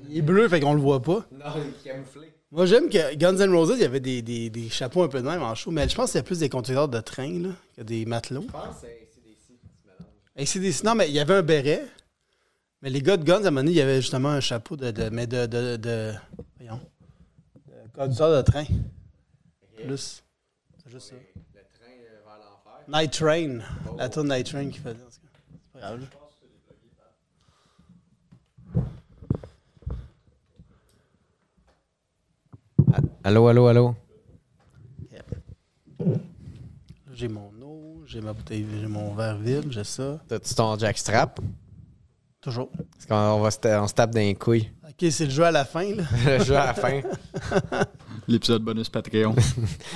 Il est bleu, fait qu'on le voit pas. Non, il est camouflé. Moi, j'aime que Guns N' Roses, il y avait des chapeaux un peu de même en show, mais je pense qu'il y a plus des conducteurs de train, là, que des matelots. Je pense que c'est AC/DC qui se AC/DC, non, mais il y avait un béret. Mais les gars de Guns, à un moment donné, il y avait justement un chapeau de voyons, de conducteur de train. Plus. C'est juste ça. Le train vers l'enfer. Night Train. La tour Night Train qui faisait. C'est pas grave, là. Allô? Là, j'ai mon eau, j'ai ma bouteille, j'ai mon verre vide, j'ai ça. T'as-tu ton jackstrap? Toujours. Parce qu'on se tape dans les couilles. OK, c'est le jeu à la fin, là. Le jeu à la fin. L'épisode bonus Patreon.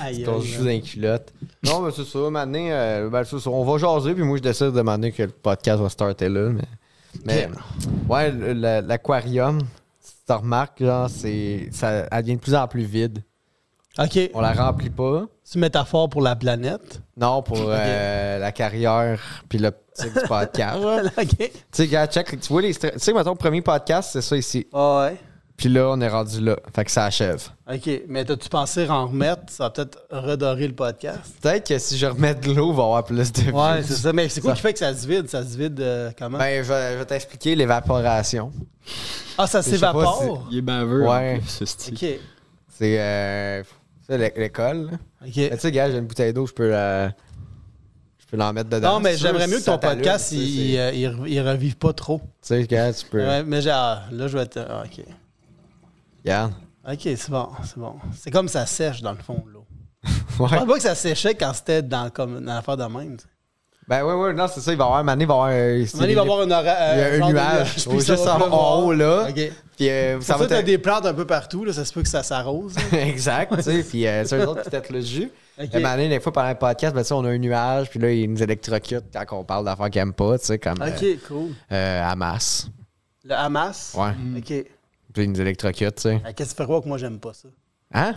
Aïe, On se joue dans les culottes. Non, mais c'est ça. Maintenant, c'est ça. On va jaser, puis moi, je décide de demander que le podcast va starter là. Mais ouais, l'aquarium, si tu remarques, genre, elle devient de plus en plus vide. OK. On la remplit pas. C'est une métaphore pour la planète. Non, pour la carrière puis l'optique du podcast. OK. Tu sais, gars, check. Tu vois, tu sais, mettons, le premier podcast, c'est ça ici. Ah ouais. Puis là, on est rendu là. Fait que ça achève. OK. Mais t'as-tu pensé en remettre? Ça va peut-être redorer le podcast. Peut-être que si je remets de l'eau, il va y avoir plus de Ouais, views. c'est ça. Mais c'est quoi qui fait que ça se vide? Ça se vide comment? Ben, je vais t'expliquer l'évaporation. Ah, ça je sais s'évapore? Il est baveux. Ouais. En plus, ce style. OK. C'est l'école. Là. OK. Mais tu sais, gars, j'ai une bouteille d'eau, je peux l'en mettre dedans. Non, mais C'est sûr, j'aimerais mieux que ton ça t'allume, podcast, tu sais, il revive pas trop. Tu sais, gars, tu peux. Ouais, mais genre, là, je vais être... ah, OK. Regarde. OK, c'est bon, c'est bon. C'est comme ça sèche, dans le fond, l'eau. Ouais. Je pense pas que ça séchait quand c'était dans l'affaire de même. Tu sais. Ben, ouais, non, c'est ça. Il va y avoir un moment donné, il va y avoir Il va y avoir un nuage. puis ça Juste va en pleuvoir. haut, là. OK. Puis Ça va être des plantes un peu partout, là, ça se peut que ça s'arrose. Exact, tu sais. Puis c'est eux autres qui têtent le jus. OK. Un moment donné, des fois, pendant le podcast, ben, tu sais, on a un nuage, puis là, ils nous électrocutent quand on parle d'affaires qu'ils n'aiment pas, tu sais, comme OK, cool. Hamas. Le Hamas? Ouais. OK. Puis ils nous électrocutent, tu sais. Qu'est-ce que tu fais croire que moi, j'aime pas ça? Hein?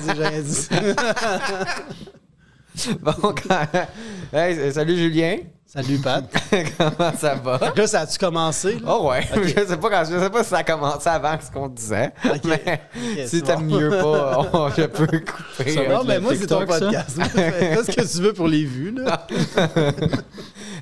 J'ai rien dit. Bon, hey, salut Julien. Salut, Pat. Comment ça va? Là, ça a-tu commencé? Là? Oh ouais. Okay. Je sais pas si ça a commencé avant ce qu'on disait. OK. Mais Okay, si c'est t'aimes bon. mieux pas, je peux couper. Ça va Non, être mais le moi, c'est ton TikTok, ça? podcast. Fais ce que tu veux pour les vues, là.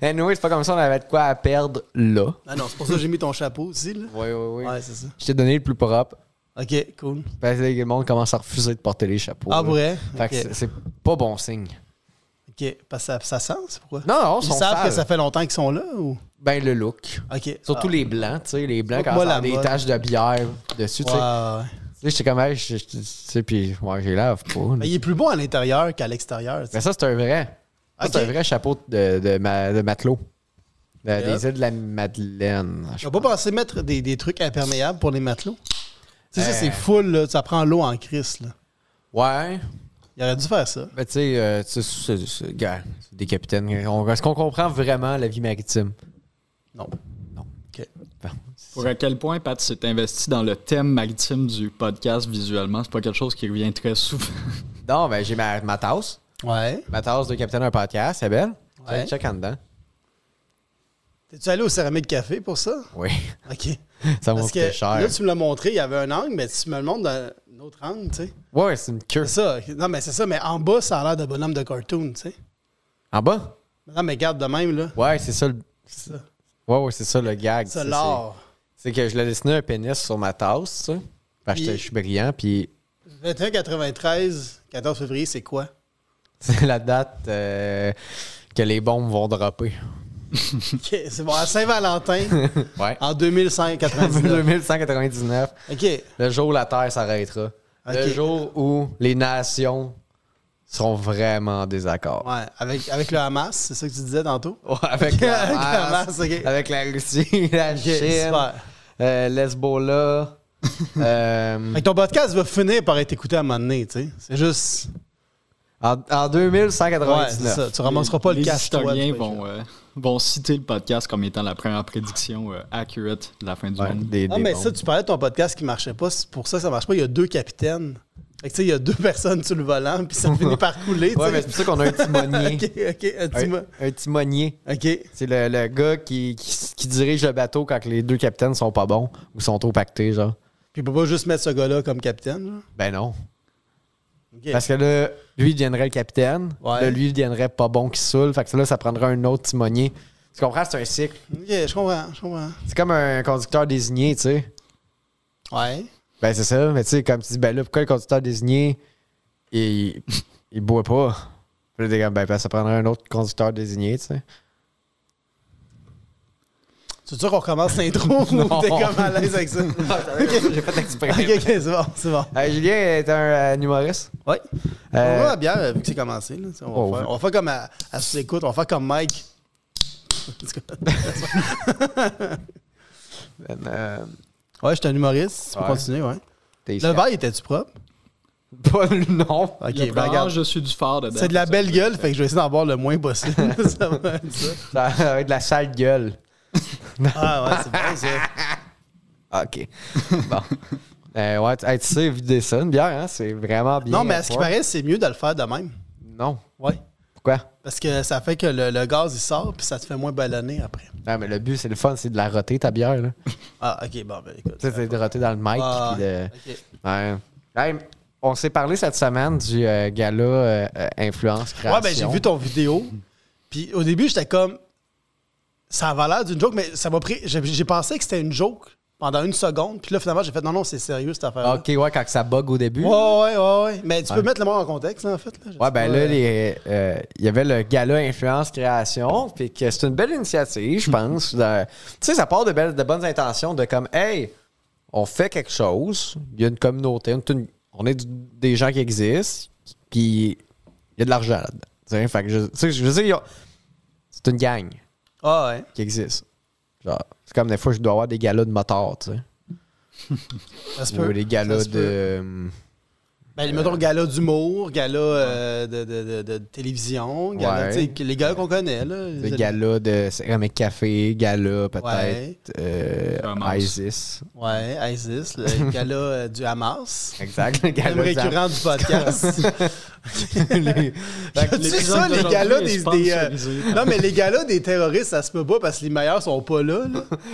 Anyway, c'est pas comme ça, on avait de quoi à perdre là. Ah non, c'est pour ça que j'ai mis ton chapeau aussi, là. Oui. Ouais, c'est ça. Je t'ai donné le plus propre. OK, cool. Parce que le monde commence à refuser de porter les chapeaux. Ah, là. vrai? Fait que OK. c'est pas bon signe. OK. Parce que ça sent, c'est pourquoi? Non, Ils sont savent sales. que ça fait longtemps qu'ils sont là, ou? Ben, le look. OK. Surtout les blancs, tu sais. Les blancs, Faut que quand moi, ça a la des mode. taches de bière dessus, tu sais. Ouais. Tu sais, j'étais comme, hey, tu sais, puis, ouais, j'ai lave pas. là. Mais il est plus beau à l'intérieur qu'à l'extérieur. tu sais. Mais ça, c'est un vrai. Ça, c'est Ok. un vrai chapeau de matelot. Yep. Des îles de la Madeleine. Je vais pas penser mettre des trucs imperméables pour les matelots. Tu sais, ça, c'est Euh. full, là. Ça prend l'eau en crise, là. Ouais. Il aurait dû faire ça. Ben, tu sais, gars, c'est des capitaines. Est-ce qu'on comprend vraiment la vie maritime? Non. OK. Bon. Pour à quel point Pat s'est investi dans le thème maritime du podcast visuellement, c'est pas quelque chose qui revient très souvent. Non, ben, j'ai ma tasse. Ouais. Ma tasse de capitaine d'un podcast, c'est belle. Ouais. Check en dedans. T'es-tu allé au Céramique Café pour ça? Oui. OK. Ça m'a Parce coûté que cher. là, tu me l'as montré, il y avait un angle, mais tu me le montres d'un autre angle, tu sais. Ouais, c'est une queue. C'est ça. Non, mais c'est ça. Mais en bas, ça a l'air de bonhomme de cartoon, tu sais. En bas? Non, mais garde de même, là. Ouais, c'est ça. C'est ça. Ouais, c'est ça le gag. Ça, tu sais, l'art. c'est que je l'ai dessiné un pénis sur ma tasse, tu sais. Parce que Puis- je suis brillant, puis 21-93, 14 février, c'est quoi? c'est la date que les bombes vont dropper. OK, c'est bon. À Saint-Valentin, Ouais. en 2199. 2199, OK. le jour où la Terre s'arrêtera. Ok. Le jour où les nations seront vraiment en désaccord. Ouais, avec le Hamas, c'est ça que tu disais tantôt? Ouais, avec la Avec le Hamas, Hamas, OK. avec la Russie, la OK, Chine, super. l'Hezbollah. Fait que ton podcast va finir par être écouté à un moment donné, tu sais. C'est juste... en Ouais, 2199. c'est ça. Tu ramasseras pas le Les cash, toi. historiens tu vois. vont citer le podcast comme étant la première prédiction accurate de la fin du Ouais, monde. des Ah, mais bombes. ça, tu parlais de ton podcast qui marchait pas. C'est pour ça que ça marche pas. Il y a 2 capitaines. Fait que tu sais, il y a 2 personnes sur le volant, puis ça finit par couler. Ouais, t'sais. mais c'est pour ça qu'on a un timonier. OK, Un timonier. OK. C'est le gars qui dirige le bateau quand les 2 capitaines sont pas bons ou sont trop pactés, genre. Puis il peut pas juste mettre ce gars-là comme capitaine, genre? Ben non. OK. Parce que là, lui, il deviendrait le capitaine. Ouais. Là, lui, il deviendrait pas bon qui saoule. Fait que là, ça prendrait un autre timonier. Tu comprends? C'est un cycle. OK, je comprends. C'est comme un conducteur désigné, tu sais. Ouais. Ben, c'est ça. Mais tu sais, comme tu dis, ben là, pourquoi le conducteur désigné, il boit pas? Puis là, t'es comme, ben, ça prendrait un autre conducteur désigné, tu sais. C'est sûr qu'on recommence l'intro ou t'es comme à l'aise avec ça? J'ai pas d'exprès. OK, c'est bon. Julien est un humoriste. Oui. On va la bière vu que c'est commencé. Là. On va faire comme à sous-écoute, on va faire comme Mike. Ouais, je suis un humoriste. Tu peux continuer, ouais. Le verre, était-tu propre? Pas non. Ok, Le ben regarde. je suis du phare dedans. C'est de la belle gueule, fait que je vais essayer d'en boire le moins possible. Ça va être ça. Ça va être de la sale gueule. Ah ouais, c'est bon ça. OK. Bon. Ouais, tu sais, vider ça, une bière, hein, c'est vraiment bien. Non, mais à ce qui paraît, c'est mieux de le faire de même. Non. Ouais. Pourquoi? Parce que ça fait que le gaz, il sort, puis ça te fait moins ballonner après. Non, mais le but, c'est le fun, c'est de la roter, ta bière, là. Ah, OK, bon, ben écoute. Tu sais, c'est de roter dans le mic. Ah, Puis de... OK. Ouais. Hey, on s'est parlé cette semaine du gala Influence Création. Ouais, ben j'ai vu ton vidéo. Puis au début, j'étais comme... Ça avait l'air d'une joke, mais ça m'a pris... J'ai pensé que c'était une joke pendant une seconde. Puis là, finalement, j'ai fait non, c'est sérieux, cette affaire-là. OK, ouais, quand ça bug au début. Ouais. Mais tu peux mettre le monde en contexte, là, en fait. Là. Ouais, ben là, il y avait le gala Influence Création, puis que c'est une belle initiative, je pense. Tu sais, ça part de bonnes intentions, de comme, hey, on fait quelque chose, il y a une communauté, on est des gens qui existent, puis il y a de l'argent là-dedans. Fait que je veux dire, c'est une gang qui existe. Genre, c'est comme des fois, je dois avoir des galas de motards, tu sais. Ça se peut. Ou des galas de... Ben, mettons, gala d'humour, gala de télévision, gala, tu sais, les galas qu'on connaît, là. Des galas de Céramique Café, gala peut-être Isis. Ouais, Isis, le gala du Hamas. Exact, le Le gala récurrent du podcast. C'est ça, les galas des non, mais les galas des terroristes, ça se peut pas parce que les meilleurs sont pas là.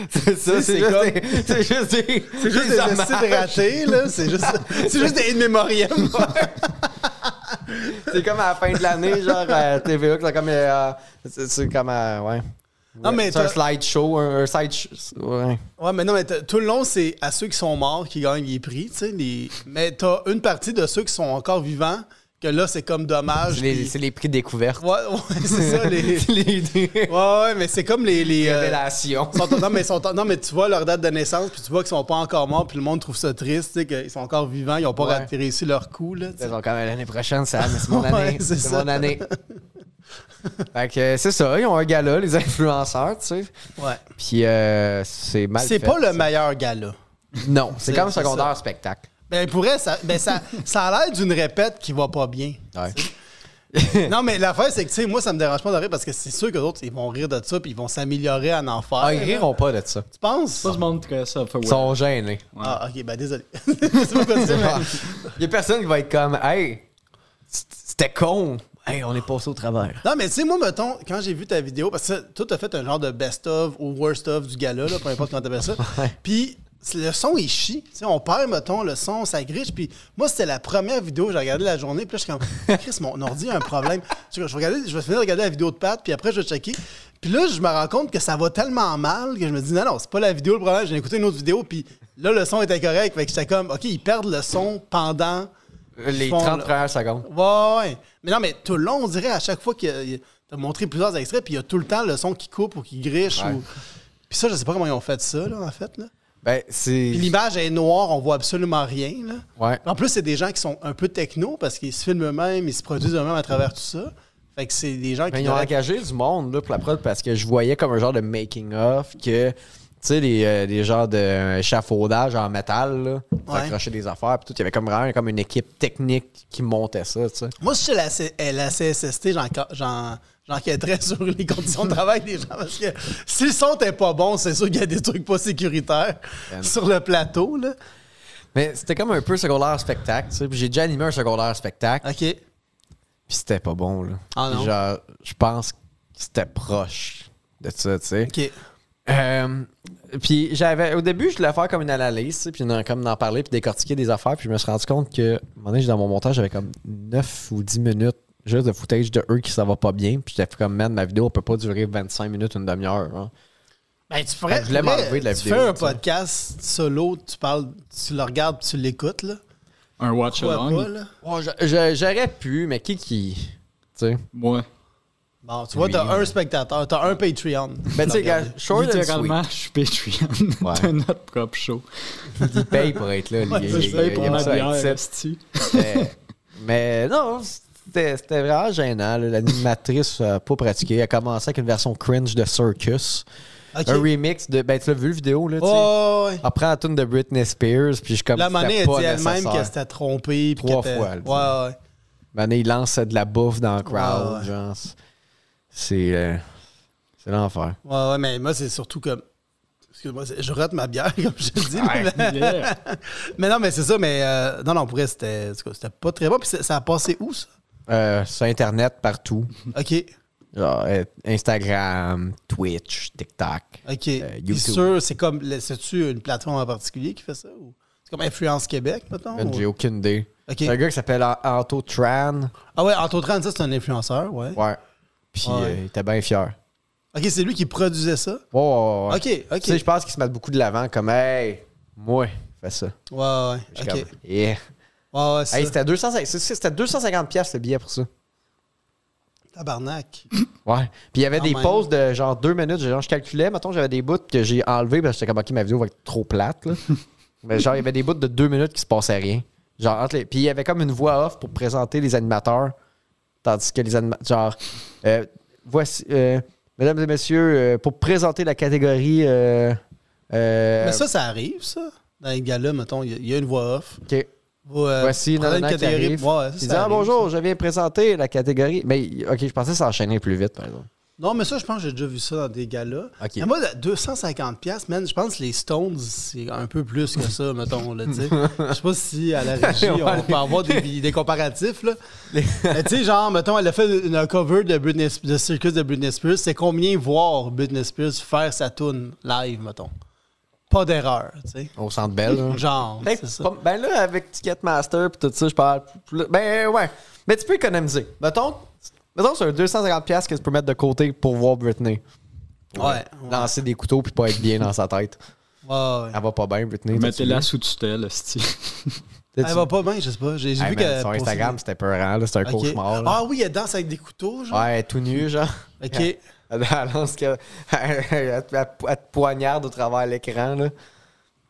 C'est ça, c'est juste des... C'est juste des acides ratés, là. C'est juste des in-memoriam. C'est comme à la fin de l'année, genre à TVA, c'est comme... c'est comme ouais. Non, mais c'est un slideshow, un sideshow. Ouais, mais non, mais tout le long, c'est à ceux qui sont morts qui gagnent les prix, tu sais. Mais t'as une partie de ceux qui sont encore vivants que là, c'est comme dommage. C'est les prix découvertes. Ouais, c'est ça. Ouais, mais c'est comme les révélations. Non, mais tu vois leur date de naissance, puis tu vois qu'ils sont pas encore morts, puis le monde trouve ça triste, tu sais, qu'ils sont encore vivants, ils ont pas réussi leur coup, là. Ils ont quand même l'année prochaine, ça, mais c'est mon année. C'est mon année. Fait que c'est ça, ils ont un gala, les influenceurs, tu sais. Ouais. Puis c'est mal fait. C'est pas le meilleur gala. Non, c'est comme secondaire spectacle. Ben, ça a l'air d'une répète qui va pas bien. Ouais. Non, mais l'affaire, c'est que, tu sais, moi, ça me dérange pas de rire parce que c'est sûr que d'autres, ils vont rire de ça puis ils vont s'améliorer à en faire. Ah, ils riront pas de ça. Tu penses? Pas ce monde que ça fait. Ils sont gênés. Ouais. Ah, ok, ben désolé. C'est pas quoi dire, mais... Il y a personne qui va être comme, hey, c'était con. Hey, on est passé au travers. Non, mais tu sais, moi, mettons, quand j'ai vu ta vidéo, parce que toi, t'as fait un genre de best-of ou worst-of du gala, là, peu importe comment t'appelles ça. Puis le son, il chie. Tu sais, on perd, mettons, le son, ça griche. Puis moi, c'était la première vidéo que j'ai regardée la journée. Puis là, je suis comme, Chris, mon ordi a un problème. Je vais finir de regarder la vidéo de Pat, puis après, je vais checker. Puis là, je me rends compte que ça va tellement mal que je me dis, non, c'est pas la vidéo le problème. J'ai écouté une autre vidéo, puis là, le son était incorrect. Fait que j'étais comme, OK, ils perdent le son pendant... Les 30 premières secondes. Ouais. Mais non, mais tout le long, on dirait à chaque fois que t'as montré plusieurs extraits, puis il y a tout le temps le son qui coupe ou qui griche. Ouais. Puis ça, je sais pas comment ils ont fait ça, là, en fait. Là. Ben, c'est... Puis l'image est noire, on voit absolument rien. Là. Ouais. En plus, c'est des gens qui sont un peu techno parce qu'ils se filment eux-mêmes, ils se produisent eux-mêmes à travers tout ça. Fait que c'est des gens qui... ils ont engagé du monde là, pour la prod parce que je voyais comme un genre de making-of que... Tu sais, des genres d'échafaudage en métal, là, pour accrocher des affaires. Puis tout, il y avait comme vraiment comme une équipe technique qui montait ça, tu sais. Moi, si j'étais la CSST, j'enquêterais sur les conditions de travail des gens. Parce que si le son n'est pas bon, c'est sûr qu'il y a des trucs pas sécuritaires sur le plateau, là. Mais c'était comme un peu secondaire spectacle, tu sais. Puis j'ai déjà animé un secondaire spectacle. OK. Puis c'était pas bon, là. Ah non? Genre, je pense que c'était proche de ça, tu sais. OK. Puis au début, je voulais faire comme une analyse, tu sais, puis comme d'en parler, puis décortiquer des affaires. Puis je me suis rendu compte que, à un moment donné, dans mon montage, j'avais comme 9 ou 10 minutes juste de footage de eux qui ça va pas bien. Puis j'étais comme, man, ma vidéo peut pas durer 25 minutes, une demi-heure. Hein. Ben, tu pourrais. Je voulais m'enlever de la vidéo. Tu fais un podcast solo, tu le regardes puis tu l'écoutes, là. Un watch-along. Pourquoi pas, là? Ouais, j'aurais pu, mais qui. Tu sais. Moi. Bon, tu vois, t'as un spectateur, t'as un Patreon. Ben, tu sais, gars, short and Littéralement, sweet. je suis Patreon Ouais. de notre propre show. Il paye pour être là. Ouais, Je paye pour ma bière, accepte. esti. Mais non, c'était vraiment gênant. Là. L'animatrice n'a pas pratiqué. Elle a commencé avec une version cringe de Circus. OK. Un remix de. Ben, tu l'as vu le vidéo, là, tu sais. Oh, ouais. Après la tune de Britney Spears, puis je comme. La Mané, elle c'était pas dit elle-même nécessaire. qu'elle s'était trompée. puis 3 qu'elle était- fois, elle dit. Ouais. Mané, il lance de la bouffe dans le crowd, Ouais. genre. C'est l'enfer. Ouais, mais moi, c'est surtout comme. Excuse-moi, je rate ma bière, comme je te dis. Mais, Yeah. mais non, mais c'est ça, mais non, pour vrai, c'était pas très bon. Puis ça a passé où, ça? Sur Internet, partout. OK. Genre, Instagram, Twitch, TikTok. OK. YouTube. Puis sûr, c'est-tu une plateforme en particulier qui fait ça? Ou c'est comme Influence Québec, mettons? J'ai ou- aucune idée. OK. C'est un gars qui s'appelle Anto Tran. Ah ouais, Antotran, ça, c'est un influenceur, ouais. Ouais. Puis Ouais. il était bien fier. OK, c'est lui qui produisait ça? Ouais. OK, OK. Tu sais, je pense qu'ils se mettent beaucoup de l'avant comme, hey, moi, fais ça. Ouais, Je OK. suis comme, yeah. Ouais, c'est Hey, ça. c'était 250 pièces le billet pour ça. Tabarnak. Ouais. Puis il y avait Quand des même. pauses de genre 2 minutes. Genre, je calculais, mettons, j'avais des bouts que j'ai enlevés parce que j'étais comme, ok, ma vidéo va être trop plate. Là. Mais genre, il y avait des bouts de 2 minutes qui se passaient rien. Genre, puis il y avait comme une voix off pour présenter les animateurs. Tandis que les animateurs. Genre, voici, mesdames et messieurs, pour présenter la catégorie. Mais ça arrive, ça? Dans les gars-là, mettons, il y a une voix off. OK. prenez Voici une Nana qui catégorie. arrive. Ouais, Il ça dit, ah arrive, bonjour, ça. je viens présenter la catégorie. Mais OK, je pensais s'enchaîner plus vite, par exemple. Non, mais ça, je pense que j'ai déjà vu ça dans des galas. OK. Mais moi, 250$, man, je pense que les Stones, c'est un peu plus que ça, mettons, là, tu sais. Je sais pas si à la régie, on peut avoir des comparatifs, là. Mais tu sais, genre, mettons, elle a fait un cover de Circus de Britney Spears. C'est combien voir Britney Spears faire sa tune live, mettons? Pas d'erreur, tu sais. Au centre belle. là. Genre, Hey, c'est ça. ben là, avec Ticketmaster et tout ça, je parle. Ben ouais. Mais tu peux économiser. Mettons c'est un 250$ que tu peux mettre de côté pour voir Britney. Ouais. Lancer des couteaux puis pas être bien dans sa tête. Ouais. Elle va pas bien, Britney. Mettez-la sous tutelle, esti. Elle va pas bien, je sais pas. J'ai vu que. Sur Instagram, c'était peurant. là, C'était un Ok. cauchemar. là. Ah oui, elle danse avec des couteaux, genre. Ouais, tout nu, genre. OK. Elle lance elle te poignarde au travers de l'écran. Là.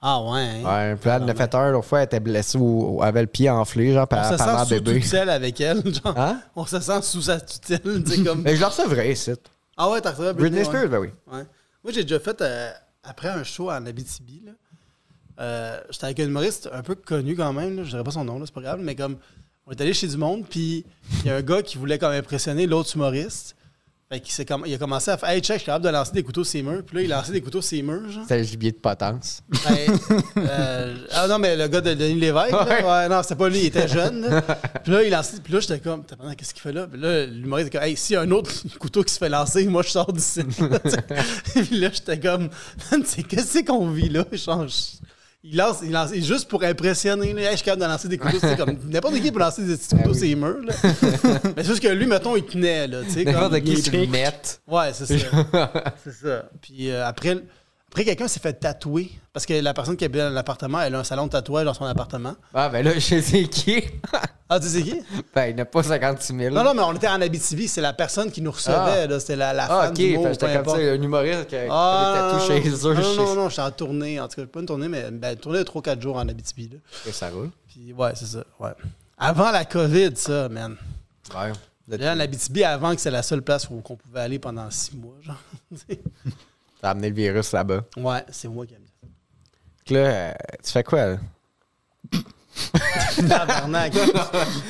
Ah ouais. hein. Ouais, puis là, elle en a fait un. L'autre fois, elle était blessée ou avait le pied enflé, genre, On par se par sent sous bébé. tutelle avec elle, genre. Hein? On se sent sous sa tutelle, tu sais, comme... Mais je le recevrai ici. Ah ouais, t'as retrouvé Britney ouais. Spears, ben oui. Ouais. Moi, j'ai déjà fait, après un show en Abitibi, là, j'étais avec un humoriste un peu connu quand même, là, je dirais pas son nom, là, c'est pas grave, mais comme, on est allé chez du monde, puis il y a un gars qui voulait comme impressionner l'autre humoriste. Fait qu'il il a commencé à faire « Hey, check, je suis capable de lancer des couteaux sur murs. » Puis là, il lançait des couteaux sur murs, genre. C'était le gibier de potence. Ah non, mais le gars de Denis Lévesque, là, Ouais. ouais, non, c'était pas lui, il était jeune. Là. Puis là, il lançait, puis là, j'étais comme, qu'est-ce qu'il fait là? Puis là, l'humoriste était comme, hey, s'il y a un autre couteau qui se fait lancer, moi, je sors d'ici. Là, puis là, j'étais comme, man, qu'est-ce qu'on vit là? Il lance juste pour impressionner. Là. Hey, je suis capable de lancer des couteaux. C'est comme n'importe qui peut lancer des petits couteaux sur les murs. Là. Mais c'est juste que lui, mettons, il tenait. Là, tu sais, N'importe comme, qui il se est- mette. Ouais, c'est ça. C'est ça. Puis après quelqu'un s'est fait tatouer parce que la personne qui habite dans l'appartement, elle a un salon de tatouage dans son appartement. Ah, ben là, je sais qui. Ah, tu sais qui? Ben, il n'a pas 56 000. Non, mais on était en Abitibi. C'est la personne qui nous recevait. Là. C'était la Ah, fan ok. du mot, Fait que j'étais peu comme importe. ça, un humoriste qui a Ah, des tatous chez eux. non, j'étais en tournée. En tout cas, pas une tournée, mais une tournée de 3-4 jours en Abitibi. Là. Et ça roule. Puis ouais, c'est ça. Ouais. Avant la COVID, ça, man. Ouais. Là, en Abitibi, avant que c'est la seule place où qu'on pouvait aller pendant 6 mois, genre. T'as amené le virus là-bas. Ouais, c'est moi qui aime ça. Donc là, tu fais quoi, là? Tabarnak.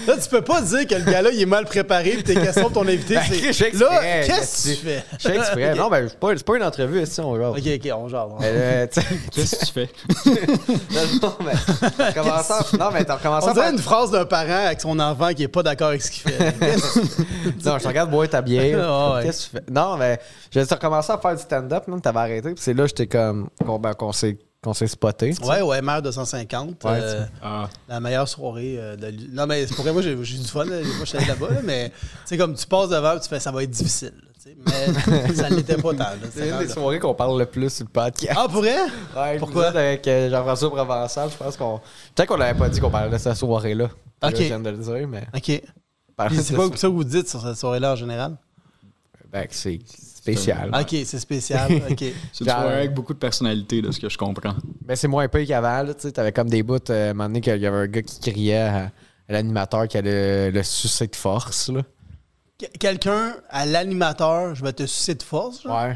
Là, tu peux pas dire que le gars-là, il est mal préparé puis tes questions de ton invité, c'est... Là, qu'est-ce que tu fais? Je fais exprès. Non, ben, c'est pas une entrevue, c'est on genre. OK, on genre. Qu'est-ce que tu fais? Non, mais t'as commencé On à dirait faire... une phrase d'un parent avec son enfant qui est pas d'accord avec ce qu'il fait. Non, je te regarde boire ta bière. Ah, ouais. Qu'est-ce que tu fais? Non, mais j'ai recommencé à faire du stand-up, même, t'avais arrêté. Puis c'est là que j'étais comme... qu'on s'est spoté. Ouais, Mère 250. Ouais, la meilleure soirée de... Non, mais c'est pour moi, j'ai du fun. Là. Moi, je suis allé là-bas, là, mais tu sais, comme tu passes devant tu fais ça va être difficile. Là, mais ça ne l'était pas tant. Là, c'est une des soirées qu'on parle le plus sur le podcast. Ah, pour vrai? Ouais, pourquoi? Avec Jean-François Provençal, je pense qu'on... Peut-être qu'on l'avait pas dit qu'on parlait de cette soirée-là. OK. Là, je viens de le dire, mais... OK. Puis c'est quoi ça que vous dites sur cette soirée-là en général? Ben, c'est spécial. OK, c'est spécial. OK. C'est une soirée avec beaucoup de personnalité, de ce que je comprends. Ben, c'est moins pire qu'avant. Tu sais, t'avais comme des bouts, à un moment donné, qu'il y avait un gars qui criait à l'animateur qui allait le sucer de force. Là. Quelqu'un à l'animateur, je vais te sucer de force. Genre. Ouais.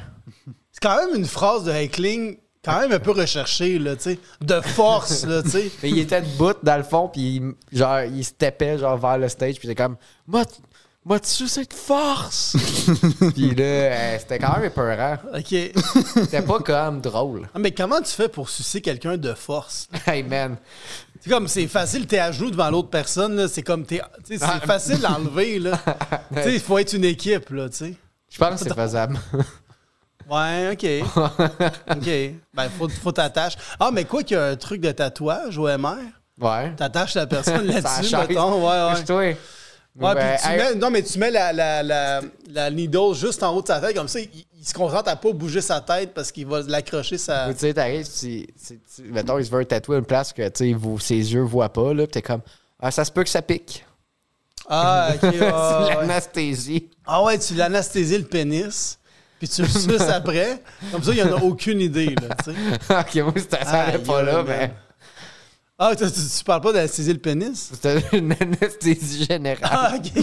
C'est quand même une phrase de heckling quand même un peu recherchée, là, tu sais. De force, là, tu sais. Mais il était debout dans le fond, puis il se tapait genre, vers le stage, puis il était comme moi, tu sucer de force! Puis là, c'était quand même épeurant. OK. C'était pas comme drôle. Ah, mais comment tu fais pour sucer quelqu'un de force? Hey man. C'est comme, c'est facile, t'es à genoux devant l'autre personne, là. C'est comme, c'est facile d'enlever, là. Tu sais, il faut être une équipe, là, tu sais. Je pense que c'est faisable. Ouais, OK. OK. Ben, faut t'attacher. Ah, mais quoi qu'il y a un truc de tatouage au MR? Ouais. T'attaches la personne Ça là-dessus, change. mettons. Ouais. Toi. Ouais, Ben, puis tu mets la needle juste en haut de sa tête, comme ça, il se concentre à pas bouger sa tête parce qu'il va l'accrocher sa... Tu sais, t'arrives, mettons, il se veut tatouer une place que ses yeux voient pas, là, pis t'es comme, ça se peut que ça pique. Ah, OK. C'est l'anesthésie. Ah ouais, tu l'anesthésies le pénis, puis tu le suces après. Comme ça, il n'y en a aucune idée, là, tu sais. Ok, moi, ça allait pas là, mais... Ah, tu parles pas d'anesthésier le pénis? C'était une anesthésie générale. Ah, OK.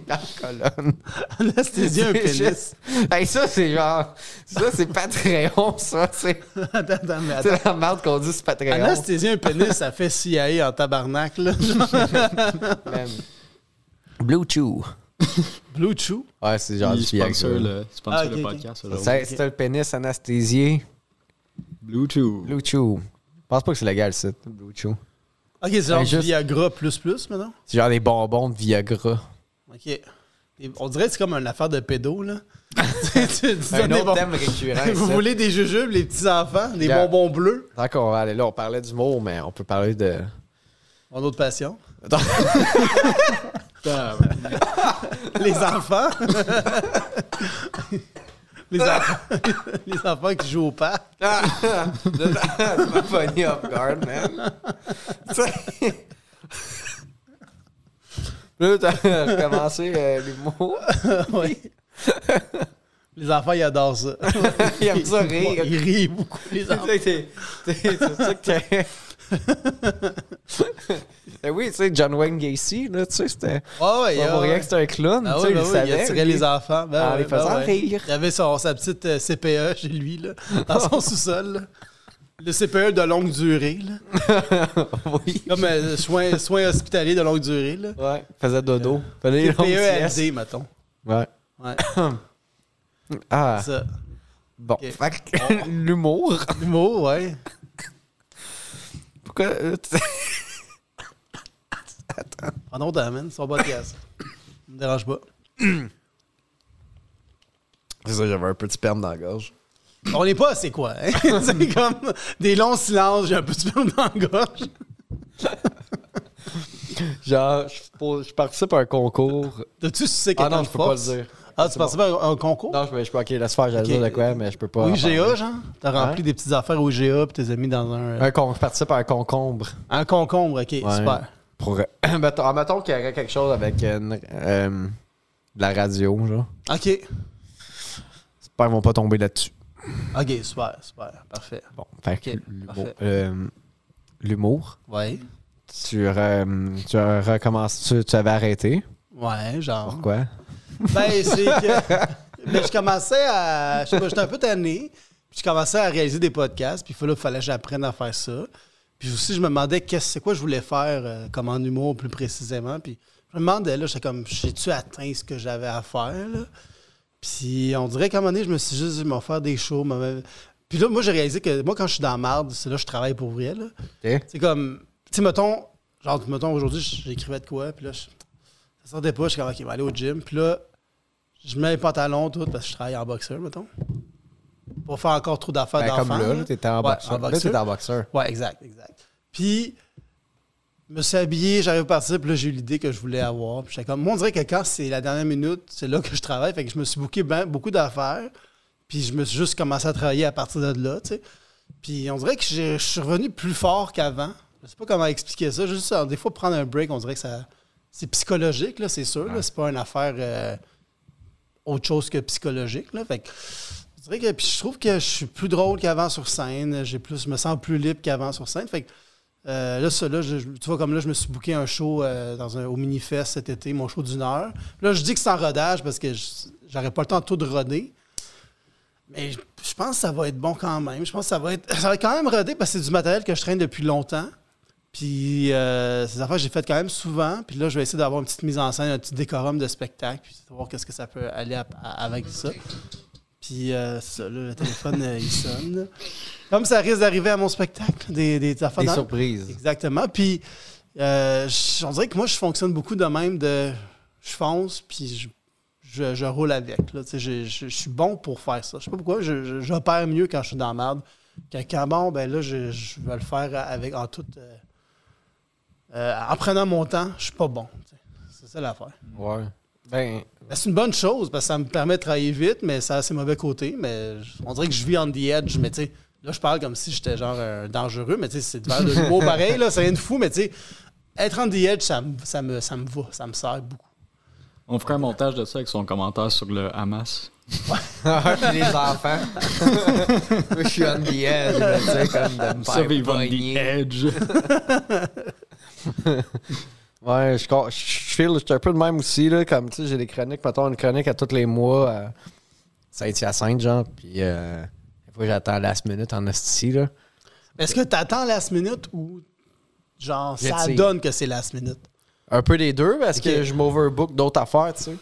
Dans la colonne. Anesthésier un pénis. Hey, ça, c'est genre... Ça, c'est Patreon, ça. C'est Attends. c'est la merde qu'on dit sur Patreon. Anesthésier un pénis, ça fait CIA en tabarnak, là. Man. Blue Chew. Blue Chew? Ouais, c'est genre Il du sponsor Viagra. le podcast. C'était le pénis anesthésié. Blue Chew. Blue Chew. Je pense pas que c'est légal, ça, Blue Chew. OK, c'est genre juste... du Viagra plus, maintenant? C'est genre des bonbons de Viagra. OK. Et on dirait que c'est comme une affaire de pédo, là. Un autre thème récurrent. Vous voulez des jujubes, les petits-enfants, des bonbons bleus? Tant qu'on va aller là, on parlait d'humour, mais on peut parler de... Mon autre passion. Les enfants. Les enfants qui jouent au parc. Tu m'as pogné off guard, man. Là, t'as commencé l'humour. Oui. Les enfants, ils adorent ça. Ils aiment ça rire. Ils rient beaucoup, les enfants. C'est ça que t'es... Oui, tu sais, John Wayne Gacy, là, tu sais, c'était... Ouais, pas pour rien que c'était un clown, ah, tu sais, il savait. Il attirait les enfants. En les faisant rire. Il avait sa petite CPE chez lui, là, dans son sous-sol. Là. Le CPE de longue durée, là. Oui. Comme soins hospitaliers de longue durée, là. Ouais, faisait dodo. Faisait CPE LD, mettons. Ouais. Ah. Ça. Bon, Okay. fait que l'humour. L'humour, ouais. Pourquoi... Pardon, man, c'est son podcast. Ça me dérange pas. C'est ça, j'avais un peu de sperme dans la gorge. On n'est pas assez quoi, hein? C'est comme des longs silences, j'ai un peu de sperme dans la gorge. Genre, je participe à un concours. T'as-tu sucé Ah quelqu'un non, de je peux pas force? le dire. Ah, tu participes à un concours? Non, je peux, ok, laisse faire, j'allais dire de quoi, mais je peux pas. Au en IGA, parler. genre? T'as rempli des petites affaires au IGA puis t'es mis dans un... Je participe à un concombre. Un concombre, OK, super. Pour, mettons qu'il y aurait quelque chose avec de la radio, genre. OK. J'espère qu'ils vont pas tomber là-dessus. OK, super, parfait. Bon, fait que Ok, l'humour. Ouais. Tu recommences, tu avais arrêté. Ouais, genre. Pourquoi? Ben, c'est que... Ben, je commençais à... Je sais pas, j'étais un peu tanné. Puis je commençais à réaliser des podcasts. Puis il fallait que j'apprenne à faire ça. Puis aussi, je me demandais c'est quoi je voulais faire comme en humour plus précisément. Puis je me demandais, là, j'étais comme, j'ai-tu atteint ce que j'avais à faire, là? Puis on dirait qu'à un moment donné, je me suis juste dit, m'en faire des shows. Puis là, moi, j'ai réalisé que moi, quand je suis dans la marde, c'est là que je travaille pour vrai, là. C'est comme, tu sais, mettons, aujourd'hui, j'écrivais de quoi, puis là, ça sortait pas, je suis comme, OK, je vais aller au gym. Puis là, je mets les pantalons, tout, parce que je travaille en boxeur, mettons. Pour faire encore trop d'affaires d'enfants. Comme là, t'étais en boxeur. Là, t'étais en boxeur. Ouais, exact. Puis, je me suis habillé, j'arrive à partir, puis là, j'ai eu l'idée que je voulais avoir. Puis j'étais comme, moi, on dirait que quand c'est la dernière minute, c'est là que je travaille. Fait que je me suis booké beaucoup d'affaires. Puis je me suis juste commencé à travailler à partir de là, tu sais. Puis on dirait que je suis revenu plus fort qu'avant. Je sais pas comment expliquer ça. Juste, des fois, prendre un break, on dirait que c'est psychologique, là, c'est sûr. Là. C'est pas une affaire autre chose que psychologique, là. Fait que puis je trouve que je suis plus drôle qu'avant sur scène. Je me sens plus libre qu'avant sur scène. Fait que là, tu vois, comme là, je me suis booké un show au Minifest cet été, mon show d'1 heure. Là, je dis que c'est en rodage parce que j'aurais pas le temps de tout de roder. Mais je pense que ça va être bon quand même. Je pense que ça va être quand même rodé parce que c'est du matériel que je traîne depuis longtemps. Puis ces affaires, j'ai fait quand même souvent. Puis là, je vais essayer d'avoir une petite mise en scène, un petit décorum de spectacle, puis voir qu'est-ce que ça peut aller avec ça. Puis ça, là, le téléphone, il sonne. Là. Comme ça risque d'arriver à mon spectacle, des affaires. Des surprises. Exactement. Puis on dirait que moi, je fonctionne beaucoup de même je fonce, puis je roule avec. Là. Je suis bon pour faire ça. Je sais pas pourquoi. J'opère mieux quand je suis dans la merde. Quand bon, ben là, je vais le faire en prenant mon temps, je suis pas bon. C'est ça l'affaire. Ouais. Ben, c'est une bonne chose parce que ça me permet de travailler vite, mais ça a ses mauvais côtés. Mais on dirait que je vis on the edge. Mais tu sais, là, je parle comme si j'étais genre dangereux, mais tu sais, c'est de faire de l'humour pareil, là, ça rien de fou, mais tu sais, être on the edge, ça me va, ça me sert beaucoup. On ferait un montage de ça avec son commentaire sur le Hamas. Puis les enfants. Moi, je suis on the edge, tu sais, comme de me faire pogner. Edge. Ouais, je feel, je suis un peu de même aussi, là, comme, tu sais, j'ai des chroniques, mettons une chronique à tous les mois, ça a été à Sainte, genre, puis des fois, j'attends last minute en hostie, là. Est-ce que t'attends last minute ou, genre, ça donne que c'est last minute? Un peu des deux, parce que je m'overbook d'autres affaires, tu sais.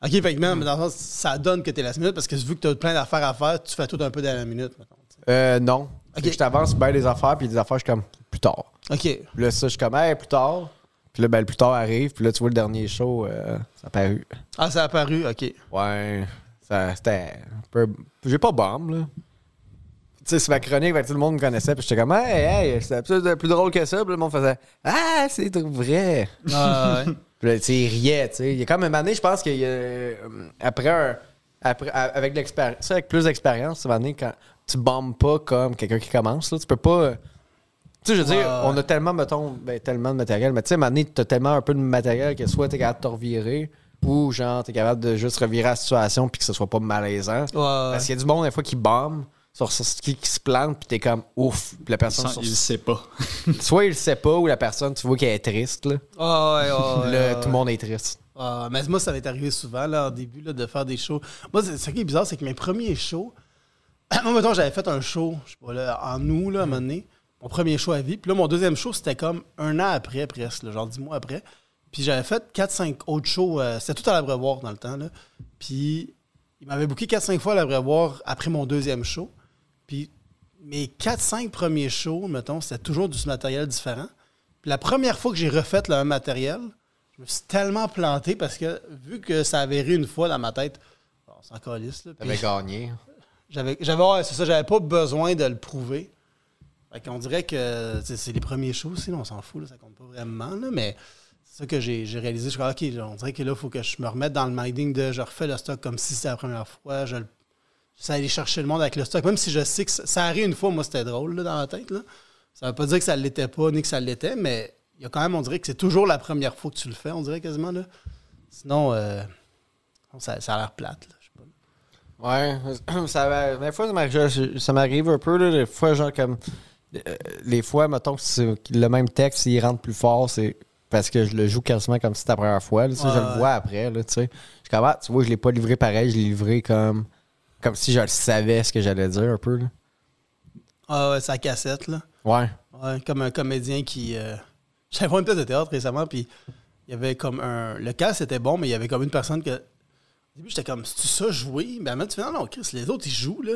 OK, fait que même, dans le sens, ça donne que t'es last minute, parce que vu que t'as plein d'affaires à faire, tu fais tout un peu dans la minute, mettons. Non. Okay. Je t'avance bien des affaires, puis des affaires, je suis comme, plus tard. OK. Puis là, ça, je suis comme, hey, plus tard. Puis là, ben, le plus tard arrive, puis là, tu vois le dernier show, ça a apparu. Ah, ça a apparu, OK. Ouais, c'était un peu... J'ai pas bombe, là. Tu sais, c'est ma chronique, tout le monde me connaissait, puis j'étais comme, hey, c'est plus drôle que ça, puis le monde faisait, ah, c'est vrai. Ah, ouais. Puis là, tu sais, il riait, tu sais. Il y a quand même une année, je pense qu'il y a... Après, avec l'expérience, avec plus d'expérience, une année, quand tu bombes pas comme quelqu'un qui commence, là, tu peux pas... Tu sais, je veux dire, on a tellement, mettons, tellement de matériel, mais tu sais, à un moment donné, t'as tellement un peu de matériel que soit t'es capable de te revirer, ou genre, t'es capable de juste revirer la situation puis que ce soit pas malaisant. Parce qu'il y a du monde, des fois, qui bombe, qui se plante, puis t'es comme, ouf, puis la personne... Il le sait pas. Soit il le sait pas, ou la personne, tu vois qu'elle est triste, là. Là, tout le monde est triste. Mais moi, ça m'est arrivé souvent, là, au début, là, de faire des shows. Moi, ce qui est bizarre, c'est que mes premiers shows... moi, mettons, j'avais fait un show, je sais pas, là, en août, là, à un moment donné. Mon premier show à vie. Puis là, mon deuxième show, c'était comme 1 an après, presque, là, genre 10 mois après. Puis j'avais fait 4-5 autres shows. C'était tout à l'Abreuvoir dans le temps. Là. Puis il m'avait booké 4-5 fois à l'Abreuvoir après mon deuxième show. Puis mes 4-5 premiers shows, mettons, c'était toujours du matériel différent. Puis la première fois que j'ai refait le même matériel, je me suis tellement planté parce que vu que ça avait ri une fois dans ma tête, on s'en calisse. T'avais gagné. Ouais, c'est ça, j'avais pas besoin de le prouver. Fait qu'on dirait que c'est les premiers shows aussi, là, on s'en fout, là, ça compte pas vraiment, là, mais c'est ça que j'ai réalisé. Je suis OK, on dirait que là, il faut que je me remette dans le minding de je refais le stock comme si c'était la première fois. J'essaie d'aller chercher le monde avec le stock, même si je sais que ça arrive une fois, moi, c'était drôle là, dans la tête. Là. Ça veut pas dire que ça ne l'était pas, ni que ça l'était, mais il y a quand même, on dirait que c'est toujours la première fois que tu le fais, on dirait quasiment. Là. Sinon, ça a l'air plate. Là. Ouais, des fois, ça m'arrive un peu, là, des fois, genre comme... les fois, mettons que le même texte, il rentre plus fort, c'est parce que je le joue quasiment comme si c'était la première fois. Là, je le vois après. Là, tu sais. Je comme, tu vois, je l'ai pas livré pareil, je l'ai livré comme si je le savais ce que j'allais dire un peu. Là. Ah ouais, sa cassette, là. Ouais. Ouais, comme un comédien qui... J'avais vu une pièce de théâtre récemment, puis il y avait comme un... Le cast était bon, mais il y avait comme une personne que... Au début, j'étais comme, c'est-tu ça jouer? Ben, maintenant, tu fais, non, Chris, les autres, ils jouent, là.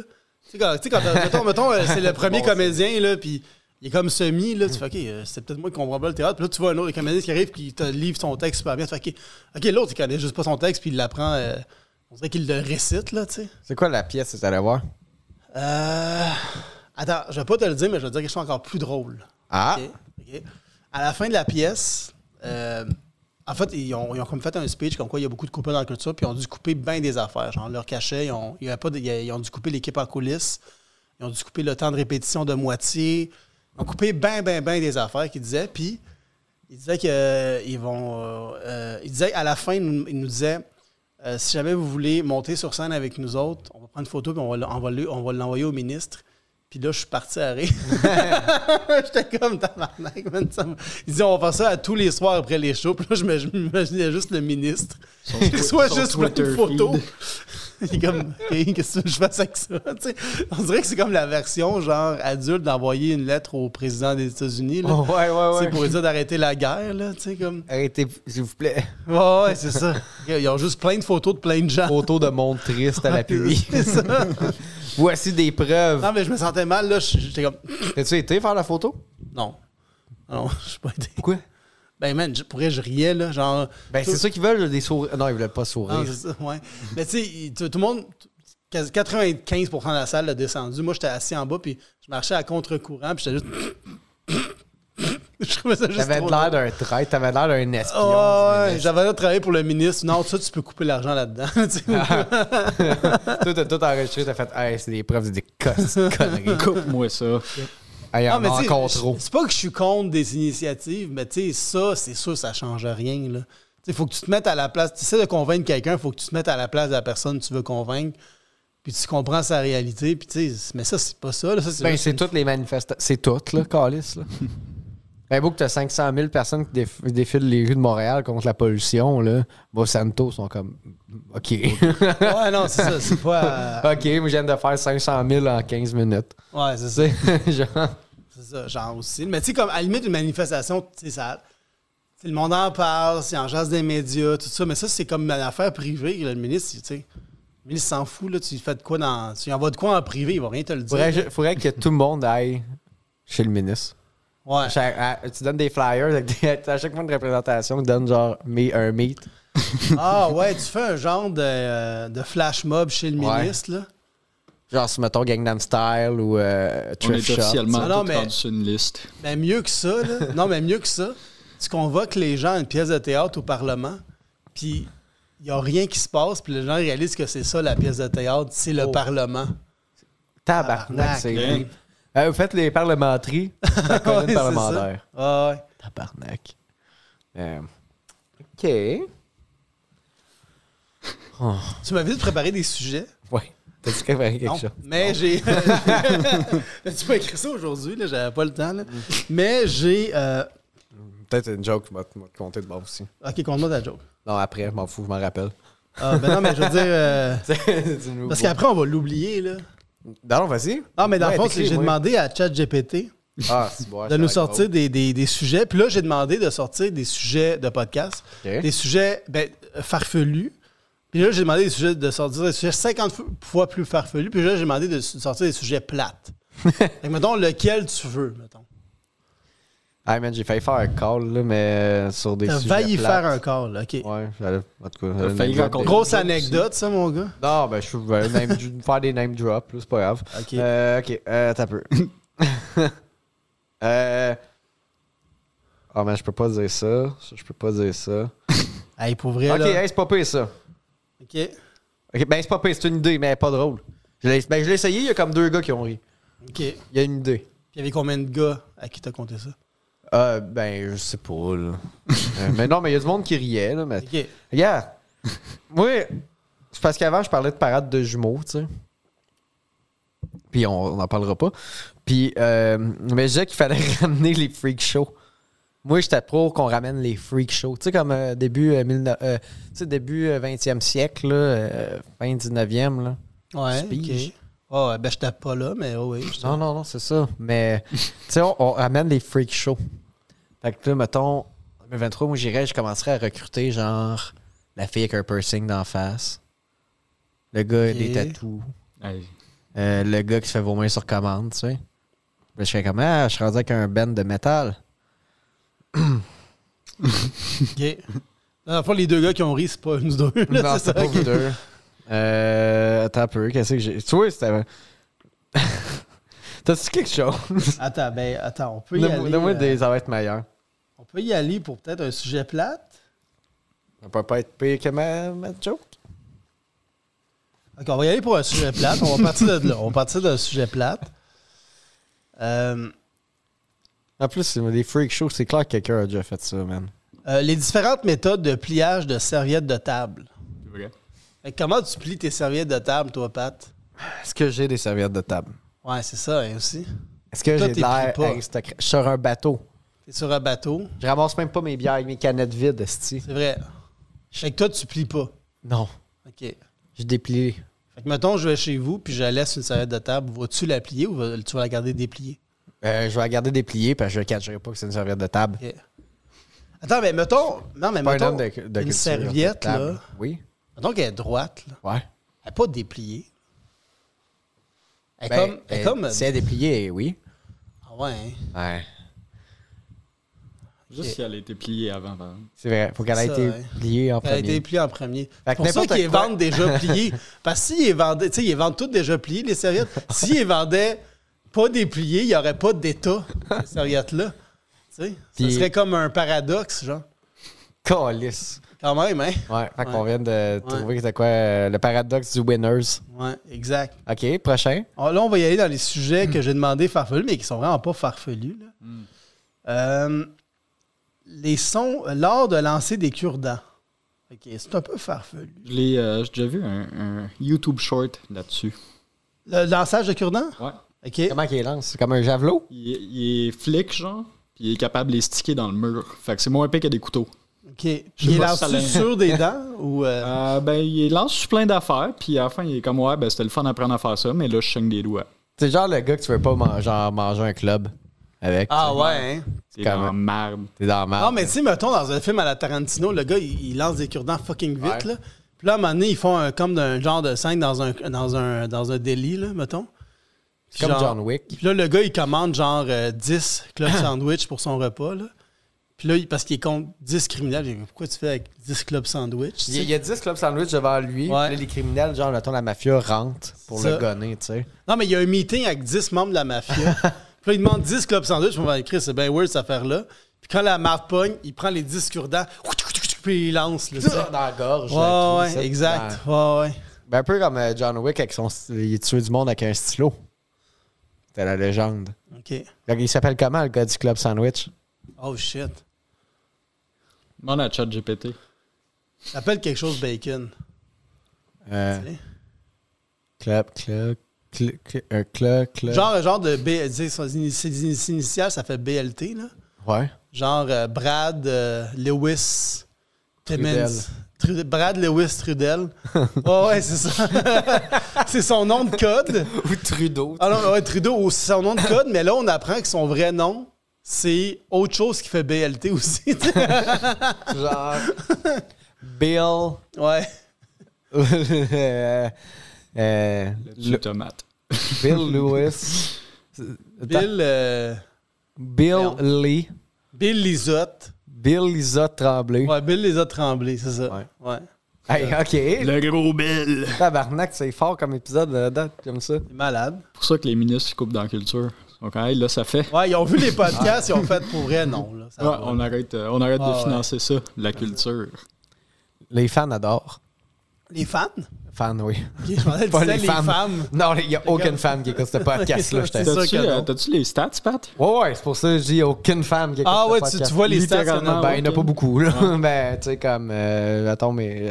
Tu sais, quand mettons, c'est le premier comédien, là, puis il est comme semi, là, tu fais, OK, c'est peut-être moi qui comprends pas le théâtre. Puis là, tu vois un autre comédien qui arrive, qui te livre son texte super bien. Tu fais, OK, l'autre, il connaît juste pas son texte, puis il l'apprend... on dirait qu'il le récite, là, tu sais. C'est quoi la pièce que tu allais voir? Attends, je vais pas te le dire, mais je vais te dire quelque chose encore plus drôle. Ah! OK. À la fin de la pièce, en fait, ils ont comme fait un speech comme quoi il y a beaucoup de coupures dans la culture, puis ils ont dû couper bien des affaires. Genre, leur cachet, ils ont dû couper l'équipe en coulisses, ils ont dû couper le temps de répétition de moitié, ils ont coupé bien des affaires qu'ils disaient, puis ils disaient qu'ils vont... ils disaient, à la fin, ils nous disaient... si jamais vous voulez monter sur scène avec nous autres, on va prendre une photo et on va l'envoyer au ministre. Puis là, je suis parti à rire. J'étais comme tabarnak, man. Ils disaient, on va faire ça à tous les soirs après les shows. Puis là, je m'imaginais juste le ministre. Soit juste plein de photos. Il est comme, OK, qu'est-ce que je fasse avec ça? T'sais, on dirait que c'est comme la version, genre, adulte d'envoyer une lettre au président des États-Unis. Là. Oh, ouais. Pour lui dire d'arrêter la guerre, là, tu sais, comme... Arrêtez, s'il vous plaît. Ouais, c'est ça. Ils ont juste plein de photos de plein de gens. Photos de monde triste à l'appui. C'est ça. Voici des preuves. Non, mais je me sentais mal, là. J'étais comme... As-tu été faire la photo? Non. Non, je suis pas été. Pourquoi? Ben, man, pour vrai, je riais, là. Genre. Ben, c'est ça qu'ils veulent, des sourires. Non, ils voulaient pas sourire. Non, c'est ça, ouais. Mais tu sais, tout le monde, 95% de la salle a descendu. Moi, j'étais assis en bas, puis je marchais à contre-courant, puis j'étais juste. Je trouvais ça juste. T'avais l'air d'un traître, t'avais l'air d'un espion. Oh, ouais, j'avais l'air de travailler pour le ministre. Non, ça, tu peux couper l'argent là-dedans. Toi, t'as tout enregistré, t'as fait, hey, c'est des preuves, c'est des conneries. Coupe-moi ça. Hey, Non, en mais a tu sais, encore trop. c'est pas que je suis contre des initiatives, mais tu sais, ça, c'est sûr, ça change rien, là. Il faut que tu te mettes à la place. Tu essaies de convaincre quelqu'un, il faut que tu te mettes à la place de la personne que tu veux convaincre. Puis tu comprends sa réalité. Puis tu sais, mais ça, c'est pas ça. Là. Ça Ben, c'est toutes les manifestations. C'est toutes, là, Calice. Là. Ben, beau que t'as 500 000 personnes qui défilent les rues de Montréal contre la pollution, là. Monsanto sont comme. OK. Ouais, non, c'est ça. C'est pas. OK, moi, je viens de faire 500 000 en 15 minutes. Ouais, c'est ça. Genre. C'est ça, genre aussi. Mais tu sais, comme à la limite, une manifestation, tu sais, ça. Le monde en parle, c'est en jase des médias, tout ça. Mais ça, c'est comme une affaire privée. Là, le ministre, tu sais. Le ministre s'en fout, là. Tu fais de quoi dans. Tu lui envoies de quoi en privé, il va rien te le dire. Faudrait que tout le monde aille chez le ministre. Ouais. Tu donnes des flyers à chaque fois de représentation, tu donnes genre un meet. Ah ouais, tu fais un genre de flash mob chez le ministre, là. Genre, si mettons Gangnam Style ou On est Thrift Shop. officiellement Non, tout mais- rendu sur une liste. Mais mieux que ça, là. Non, mais mieux que ça, tu convoques les gens à une pièce de théâtre au Parlement, puis il n'y a rien qui se passe, puis les gens réalisent que c'est ça la pièce de théâtre, c'est le Parlement. Tabarnak, c'est Hein? grave. Vous faites les parlementeries, la colline Ouais, c'est parlementaire. ça. Ah ouais. Tabarnak. OK. Oh. Tu m'avais dit de préparer des sujets. Ouais. T'as-tu préparé quelque Non, chose? mais j'ai... Tu m'as écrit ça aujourd'hui, là, j'avais pas le temps. Là. Mais j'ai... Peut-être une joke, je vais te compter de bord aussi. OK, conte-moi ta joke. Non, après, je m'en fous, je m'en rappelle. Ah, ben non, mais je veux dire... C'est nouveau. parce qu'après, on va l'oublier, là. Non, vas-y. Ah, mais dans le Ouais, fond, t'écris, j'ai moi. demandé à ChatGPT Ah, c'est bon. de nous sortir des sujets. Puis là, j'ai demandé de sortir des sujets de podcast, OK. des sujets farfelus. Puis là, j'ai demandé de sortir des sujets 50 fois plus farfelus. Puis là, j'ai demandé de sortir des sujets plates. Fait que, mettons, lequel tu veux, mettons. Ah, man, j'ai failli faire un call, là, mais sur des T'as sujets failli plates. faire un call, OK. Ouais, j'allais. En tout cas, T'as failli rencontrer- Grosse anecdote, ça, mon gars. Non, ben, je vais faire des name drops, là, c'est pas grave. OK. OK, t'as peu. Ah, mais je peux pas dire ça. Je peux pas dire ça. Hey, pour vrai, OK, là. hey, c'est pas pire, ça. OK. OK, ben, c'est pas pire, c'est une idée, mais pas drôle. Je l'ai essayé, il y a comme 2 gars qui ont ri. OK. Puis Il y a une idée. il y avait combien de gars à qui t'as compté ça? Ben, je sais pas, là. Mais non, mais il y a du monde qui riait, là. Mais... OK. Regarde, moi, c'est parce qu'avant, je parlais de parade de jumeaux, tu sais. Puis on n'en parlera pas. Puis, mais je disais qu'il fallait ramener les freak shows. Moi, j'étais pour qu'on ramène les freak shows. Tu sais, comme début 20e siècle, là, fin 19e, là. Ouais, Speech. OK. Oh, ben, je tape pas là, mais oui. Non, c'est ça. Mais, tu sais, on amène les freak shows. Fait que là, mettons, en 2023, moi, je commencerais à recruter, genre, la fille avec un piercing d'en face. Le gars avec des tatous. Hey. Le gars qui se fait vomir sur commande, tu sais. Là, je serais comme, je serais rendu avec un band de métal. OK. Dans le fond, les deux gars qui ont ri, c'est pas nous deux. Là, Non, c'est pas vous deux. Attends un peu, qu'est-ce que j'ai... Tu vois, c'était... T'as-tu quelque chose? Attends, on peut y aller. Donne-moi ça va être meilleur. On peut y aller pour peut-être un sujet plate. Ça peut pas être pire que ma joke. OK, on va y aller pour un sujet plate. On va partir de là. On va partir d'un sujet plate. En plus, c'est des freak shows. C'est clair que quelqu'un a déjà fait ça, man. Les différentes méthodes de pliage de serviettes de table. C'est vrai. Fait que comment tu plies tes serviettes de table, toi, Pat? Est-ce que j'ai des serviettes de table? Ouais, c'est ça, hein, aussi. Est-ce que Toi, j'ai de t'es l'air pris pas. aristocrate? Je suis sur un bateau. T'es sur un bateau. Je ramasse même pas mes bières avec mes canettes vides, esti. C'est vrai. Fait que toi, tu plies pas. Non. OK. J'ai déplié. Fait que, mettons, je vais chez vous, puis je laisse une serviette de table. Vas-tu la plier ou tu vas la garder dépliée? Je vais la garder dépliée parce que je ne catcherai pas que c'est une serviette de table. OK. Attends, mais mettons... Non, mais Pas un mettons, homme de une culture serviette, de table. là... Oui. Mettons qu'elle est droite, là. Ouais. Elle n'est pas dépliée. Elle est comme... Si elle est dépliée, oui. Ah ouais, hein? Ouais. Juste si elle a été pliée avant. Par exemple. C'est vrai. Faut qu'elle ait Ça, été ouais. pliée en Elle a été premier. pliée en premier. Fait que C'est pour ça n'importe qu'ils quoi. vendent déjà pliés. Parce que s'ils vendaient... Tu sais, ils vendent toutes déjà pliées, les serviettes. S'ils vendaient pas dépliées, il n'y aurait pas d'état, ces serviettes-là. Tu sais, ça Puis- serait comme un paradoxe, genre. Calice. Quand même, hein? Ouais. Fait qu'on Ouais. vient de trouver que c'était quoi le paradoxe du winners. Ouais, exact. OK, prochain. Là, on va y aller dans les sujets que j'ai demandé farfelus, mais qui sont vraiment pas farfelus. Là. Les sons lors de lancer des cure-dents. OK, c'est un peu farfelu. J'ai déjà vu un YouTube short là-dessus. Le lançage de cure-dents? Ouais. OK. Comment qu'il lance? C'est comme un javelot? Il est flic, genre, puis il est capable de les sticker dans le mur. Fait que c'est moins épais que des couteaux. OK. Puis Je sais il pas lance si ça l'in- sur des dents ou... Ben, il lance sur plein d'affaires, puis à la fin, il est comme, ouais, ben, c'était le fun d'apprendre à faire ça, mais là, je saigne des doigts. C'est genre le gars que tu veux pas manger un club avec. Ah ouais, hein? C'est Quand dans même. merde. T'es dans la merde. Non, mais tu sais, mettons, dans un film à la Tarantino, le gars, il lance des cure-dents fucking vite, Ouais. là. Puis là, à un moment donné, ils font comme d'un genre de scène dans un délit, là, mettons. C'est comme Genre- John Wick. Puis là, le gars, il commande genre 10 club sandwich pour son repas, là. Puis là, parce qu'il compte 10 criminels, il dit, pourquoi tu fais avec 10 club sandwich? tu sais? Il y a 10 clubs sandwich devant lui. Ouais. Puis là, les criminels, genre, mettons, la mafia rentre pour Ça. le gonner, tu sais. Non, mais il y a un meeting avec 10 membres de la mafia. Puis là, il demande 10 club sandwich. On va écrire, c'est bien weird cette affaire-là. Puis quand la marde pogne, il prend les 10 cure-dents, puis il lance, là, tu sais. Dans la gorge. Ouais, ouais, exact. Ouais. Ben, un peu comme John Wick avec il tuait du monde avec un stylo. C'était la légende. OK. Donc, il s'appelle comment, le gars du club sandwich? Oh, shit. Demande à ChatGPT. Ça s'appelle quelque chose bacon. tu sais. Club. Genre de B, ses initiales, ça fait BLT, là. Ouais. Genre Brad Lewis Trudel. Timmons. Brad Lewis Trudel. Ouais, c'est ça. C'est son nom de code. Ou Trudeau. Ah non, ouais, Trudeau, c'est son nom de code, mais là, on apprend que son vrai nom, c'est autre chose qui fait BLT aussi. Genre. Bill. Ouais. Le tomate. Bill Lewis. Bill Lee. Bill Lisotte. Bill Lisotte Tremblay. Ouais, Bill Lisotte Tremblay, c'est ça. Ouais. Ouais. Hey, OK. Le gros Bill. Tabarnak, c'est fort comme épisode là-dedans, comme ça. Il est malade. C'est pour ça que les ministres se coupent dans la culture. Donc, hey, là, ça fait. Ouais, ils ont vu les podcasts, ils ont fait pour vrai, non. Là, ça Ouais, va. on arrête Ah, de financer ça, la culture. Les fans adorent. Les fans? Fans, oui. Ok, je pensais que Pas c'était les les femmes. femmes. Non, il n'y a aucune femme qui écoute ce podcast-là, je C'est t'assure. sûr que non. T'as-tu les stats, Pat? Ouais, c'est pour ça que je dis aucune femme qui écoute Ah ce ouais, podcast. tu vois les stats. Littéralement, Ben, il n'y en a ok. pas beaucoup, là. Ben, tu sais, comme... attends, mais...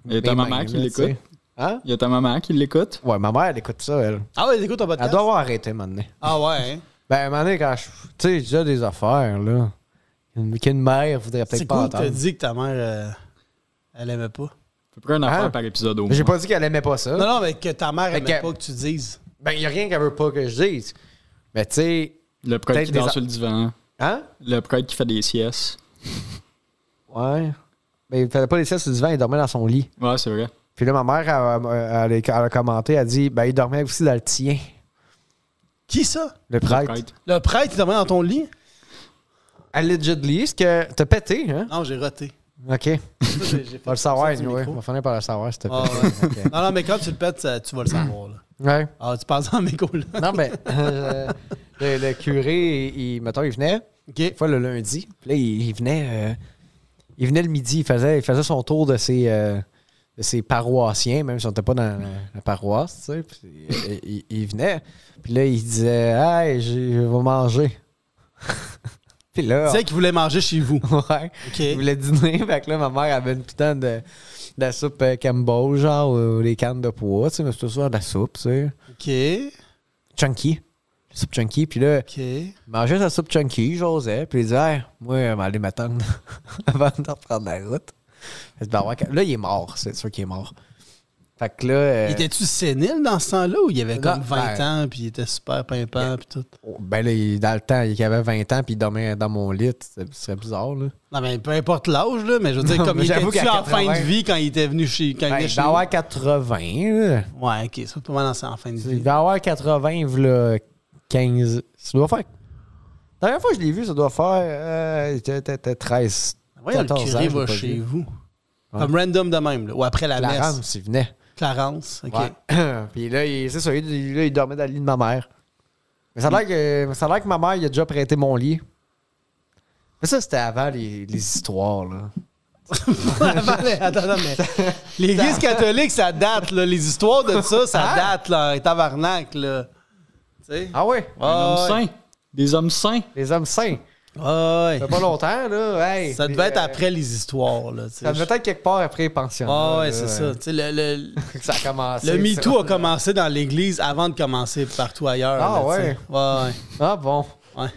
Il y a ta maman qui l'écoute. Hein? Il y a ta maman qui l'écoute. Ouais, ma mère, elle écoute ça, elle. Ah ouais, écoute ton podcast. Elle doit avoir arrêté, maintenant. Ah ouais, hein? Ben, à un moment donné, quand je... Tu sais, j'ai déjà des affaires, là. Qu'une mère voudrait peut-être C'est pas cool que entendre. t'as dit que ta mère, elle aimait pas. peu près une affaire par épisode au moins. J'ai pas dit qu'elle aimait pas ça. Non, mais que ta mère aimait que- pas que tu dises. Ben, il y a rien qu'elle veut pas que je dise. Mais tu sais... Le prêtre qui peut-être dort sur le divan. Hein? Le prêtre qui fait des siestes. Ouais. Mais il faisait pas les siestes sur le divan, il dormait dans son lit. Ouais, c'est vrai. Puis là, ma mère, elle a commenté, elle a dit, ben, il dormait aussi dans le tien. Qui ça? Le prêtre. Le prêtre, il dormait dans ton lit? Allegedly, ce que t'as pété, hein? Non, j'ai roté. OK. J'ai On va le savoir, du ouais. micro. On va finir par le savoir, s'il te plaît. Ah, ouais. OK. Non, mais quand tu le pètes, tu vas le savoir. Là. Ouais. Ah, tu passes en méco, là. Non, ben, le curé, mettons, il venait, OK. une fois le lundi. Puis là, il venait le midi. Il faisait son tour de ses paroissiens, même si on n'était pas dans la paroisse, tu sais. Puis, il venait. Puis là, il disait, hey, je vais manger. Puis là. Tu sais qu'il voulait manger chez vous. Ouais. OK. Il voulait dîner. Fait que là, ma mère avait une putain de la soupe Campbell, genre, ou des cannes de pois, tu sais, mais c'était ça, de la soupe, tu sais. OK. Chunky. La soupe chunky. Puis là, OK. il mangeait sa soupe chunky, j'osais. Puis il disait, hey, moi, je vais aller m'attendre avant de reprendre la route. Là, il est mort, c'est sûr qu'il est mort. Fait que là. Il était-tu sénile dans ce temps-là ou il avait comme Non, 20 ben- ans puis il était super pimpant puis tout? Ben là, dans le temps, il avait 20 ans puis il dormait dans mon lit. Ce serait bizarre, là. Non, mais peu importe l'âge, là, mais je veux dire, comme mais il j'avoue était qu'à en fin 80, de vie quand il était venu chez. Quand il Ben, venait il chez va nous? avoir 80, là. Ouais, ok, ça pas mal en fin de Il vie. va avoir 80, là, 15. Ça doit faire. La dernière fois que je l'ai vu, ça doit faire. T'étais 13. Voyons, le 14 ans, curé je l'ai va pas chez vu. vous. Ouais. Comme random de même, là, ou après la messe. Clarence, il venait. Clarence, ok. Ouais. Puis là, c'est ça, il dormait dans le lit de ma mère. Mais ça a l'air que ma mère, il a déjà prêté mon lit. Mais ça, c'était avant les histoires, là. Attends, mais l'Église catholique, ça date, là. Les histoires de ça, ça date, là. Tabarnak, là. Tu sais? Ah ouais? Un homme sain. Des hommes sains. Les hommes sains. Ouais. Ça fait pas longtemps, là. Hey, Ça devait être après les histoires, là. tu sais. Ça devait être quelque part après les pensionnats. Ah ouais, là, c'est ça. Tu sais, que ça a commencé. le ça. MeToo a commencé dans l'Église avant de commencer partout ailleurs. Ah là, tu sais. ouais. Ouais. Ah bon. Ouais.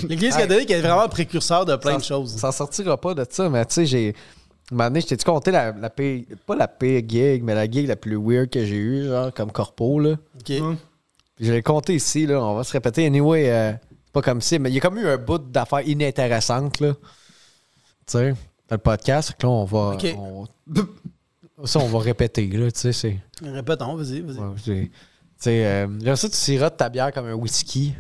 L'Église catholique est vraiment précurseur de plein de choses. Ça sortira pas de ça, mais tu sais, j'ai. Un moment donné, je t'ai-tu compté pas la pire gig, mais la gig la plus weird que j'ai eue, genre, comme corpo, là. OK. Puis je l'ai compté ici, là. On va se répéter. Anyway, pas comme si, mais il y a comme eu un bout d'affaires inintéressantes, là. Tu sais, dans le podcast. Fait que là, on va. OK. Ça, on va répéter, là. Tu sais, c'est. Répétons, vas-y. Ouais, tu sais, j'aime ça, tu sirotes ta bière comme un whisky.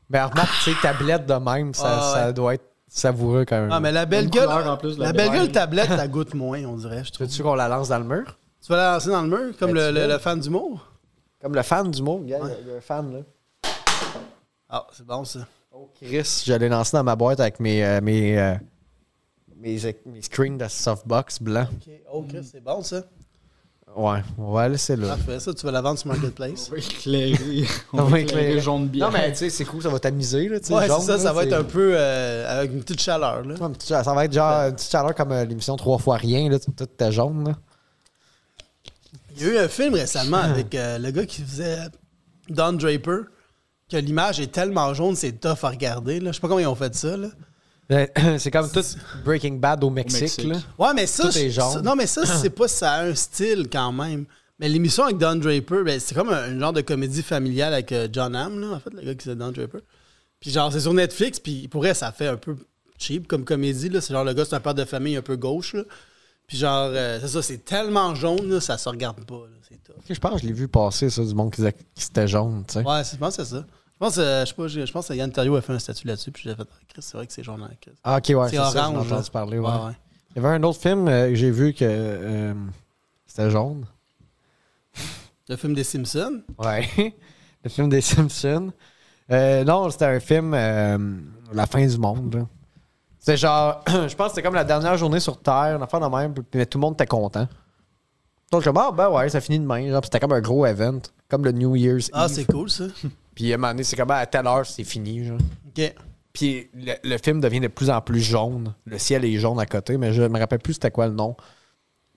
Mais remarque, tu sais, tablette de même, ça doit être savoureux quand même. Ah, mais la belle Une gueule. couleur en plus de la La belle bière. gueule tablette, ça goûte moins, on dirait, je trouve. Veux-tu qu'on la lance dans le mur? Tu vas la lancer dans le mur, comme Ben, tu veux. le fan d'humour? Comme le fan du mot, il y a un fan, là. Ah, c'est bon, ça. Oh, Chris, je l'ai lancé dans ma boîte avec mes screens de softbox blanc. OK. Oh, Chris, c'est bon, ça. Ouais, on va laisser là. Parfait, ça, tu vas la vendre sur Marketplace. On va éclairer. On On va va éclairer. éclairer jaune bière. Non, mais tu sais, c'est cool, ça va t'amuser, là. tu sais, Ouais, jaune, c'est ça, là, ça va être c'est- un peu avec une petite chaleur, là. Ouais, ça va être genre une petite chaleur comme l'émission 3 fois rien, là. Tout était jaune, là. Il y a eu un film récemment avec le gars qui faisait Don Draper, que l'image est tellement jaune, c'est tough à regarder, là. Je sais pas comment ils ont fait ça, là. C'est comme tout Breaking Bad au Mexique, Mexique. là. Ouais, mais ça, Tout est jaune. non, mais ça, c'est pas ça a un style quand même. Mais l'émission avec Don Draper, ben, c'est comme un genre de comédie familiale avec John Hamm, là, en fait, le gars qui c'est Don Draper. Puis genre, c'est sur Netflix, puis pour vrai, ça fait un peu cheap comme comédie, là. C'est genre, le gars, c'est un père de famille un peu gauche, là. Puis genre, c'est ça, c'est tellement jaune, là, ça se regarde pas, là. C'est tough. Je pense que je l'ai vu passer, ça, du monde qui c'était jaune, tu sais. Ouais, je pense que c'est ça. Je pense que Yann Terriot a fait un statut là-dessus, puis j'ai fait, Chris, c'est vrai que c'est jaune. Ah, ok, ouais, C'est ça, j'ai orange, entendu là. parler, ouais. Ouais. Il y avait un autre film que j'ai vu que c'était jaune. Le film des Simpsons. Ouais. Le film des Simpsons. Non, c'était un film La fin du monde, là. C'était genre, je pense que c'était comme la dernière journée sur Terre, une affaire de même, puis tout le monde était content. Donc, comme, ah, ben ouais, ça finit demain. Genre, puis c'était comme un gros event, comme le New Year's Ah, Eve. c'est cool, ça. Puis à un moment donné, c'est comme, à telle heure, c'est fini, genre. OK. Puis le film devient de plus en plus jaune. Le ciel est jaune à côté, mais je me rappelle plus c'était quoi le nom.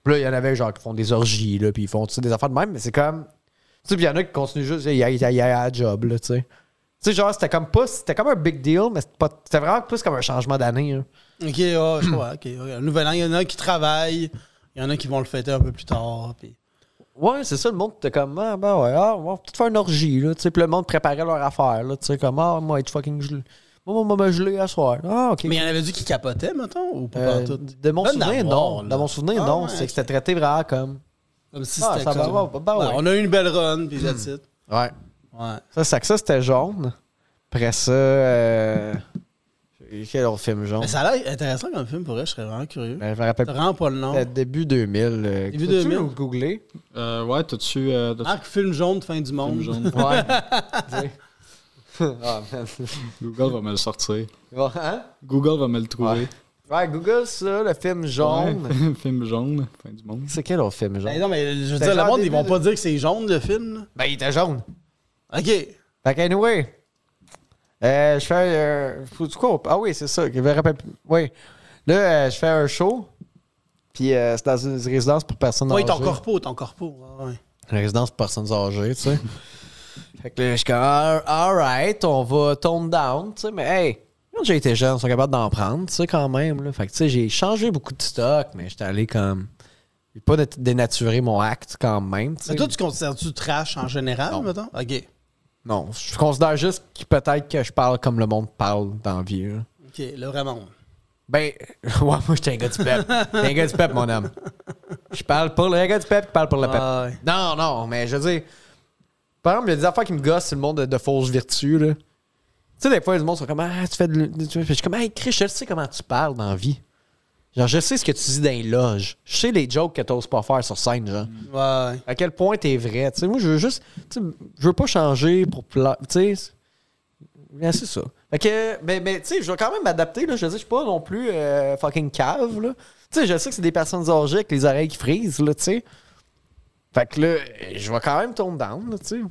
Puis là, il y en avait genre qui font des orgies, là, puis ils font tu sais, des affaires de même, mais c'est comme. Tu sais, puis il y en a qui continuent juste, il y a la job, là, tu sais. Tu sais, genre, c'était comme un big deal, mais c'était vraiment plus comme un changement d'année. Hein. Ok, je crois. Ok. Un nouvel an, il y en a qui travaillent, il y en a qui vont le fêter un peu plus tard. Puis... Ouais, c'est ça, le monde était comme, on va peut-être faire une orgie, là, tu sais, puis le monde préparait leur affaire, là, tu sais, comme, moi, être fucking gelé. Moi, me geler à soir. Ah, ok. Mais il y en avait du qui capotait, mettons, ou pas tout? De mon souvenir, non. Dans mon souvenir, non. Ouais, c'est que c'était traité vraiment comme. Comme si Ah, c'était ça va, comme... ouais. On a eu une belle run, puis that's it. Ouais. Ouais. Ça, c'était jaune. Après ça, quel autre film jaune? Mais ça a l'air intéressant comme film, pour vrai, je serais vraiment curieux. Ben, je me rappelle T'as vraiment pas le nom. C'était début 2000. Début Peux-tu 2000? le googler? Ouais, t'as-tu. Film jaune de fin du monde. Film jaune. Ouais. Ah, man. Google va me le sortir. Hein? Google va me le trouver. Ouais, Google ça, le film jaune. Ouais. Film jaune, fin du monde. C'est quel autre film jaune? Ben non, mais je veux C'était dire, le genre monde, ils début vont de- pas dire que c'est jaune, le film. Là. Ben, il était jaune. OK. Fait qu'anyway, je fais... faut-tu quoi? Ah oui, c'est ça. Je me rappelle plus. Oui. Là, je fais un show. Puis c'est dans une résidence pour personnes Oui, âgées. ton corpo. Ouais. Une résidence pour personnes âgées, tu sais. Fait que là, je suis comme, alright, on va tone down, tu sais. Mais hey, quand j'ai été jeune, ils sont capables d'en prendre, tu sais, quand même. Là. Fait que tu sais, j'ai changé beaucoup de stock, mais j'étais allé comme... J'ai pas dénaturé mon acte quand même, tu sais. Mais toi, tu considères-tu trash en général, Non. mettons? OK. Non, je considère juste que peut-être que je parle comme le monde parle dans la vie, là. OK, le vrai monde. Ben, ouais, moi, j'étais un gars du pep. J'étais un gars du pep, mon homme. Je parle pour le gars du pep, je parle pour le pep. Ouais. Non, mais je veux dire, par exemple, il y a des affaires qui me gossent sur le monde de fausses vertus, là. Tu sais, des fois, les monde sont comme, tu fais de. Je suis comme, hey, Chris, je sais comment tu parles dans la vie. Genre, je sais ce que tu dis dans les loges. Je sais les jokes que t'oses pas faire sur scène, genre. Ouais. À quel point t'es vrai. Tu sais, moi, je veux juste. Tu sais, je veux pas changer pour plaire. Tu sais. Mais c'est ça. Fait que, mais tu sais, je vais quand même m'adapter, là. Je veux dire, je suis pas non plus fucking cave, là. Tu sais, je sais que c'est des personnes âgées avec les oreilles qui frisent, là, tu sais. Fait que là, je vais quand même tone down, là, tu sais.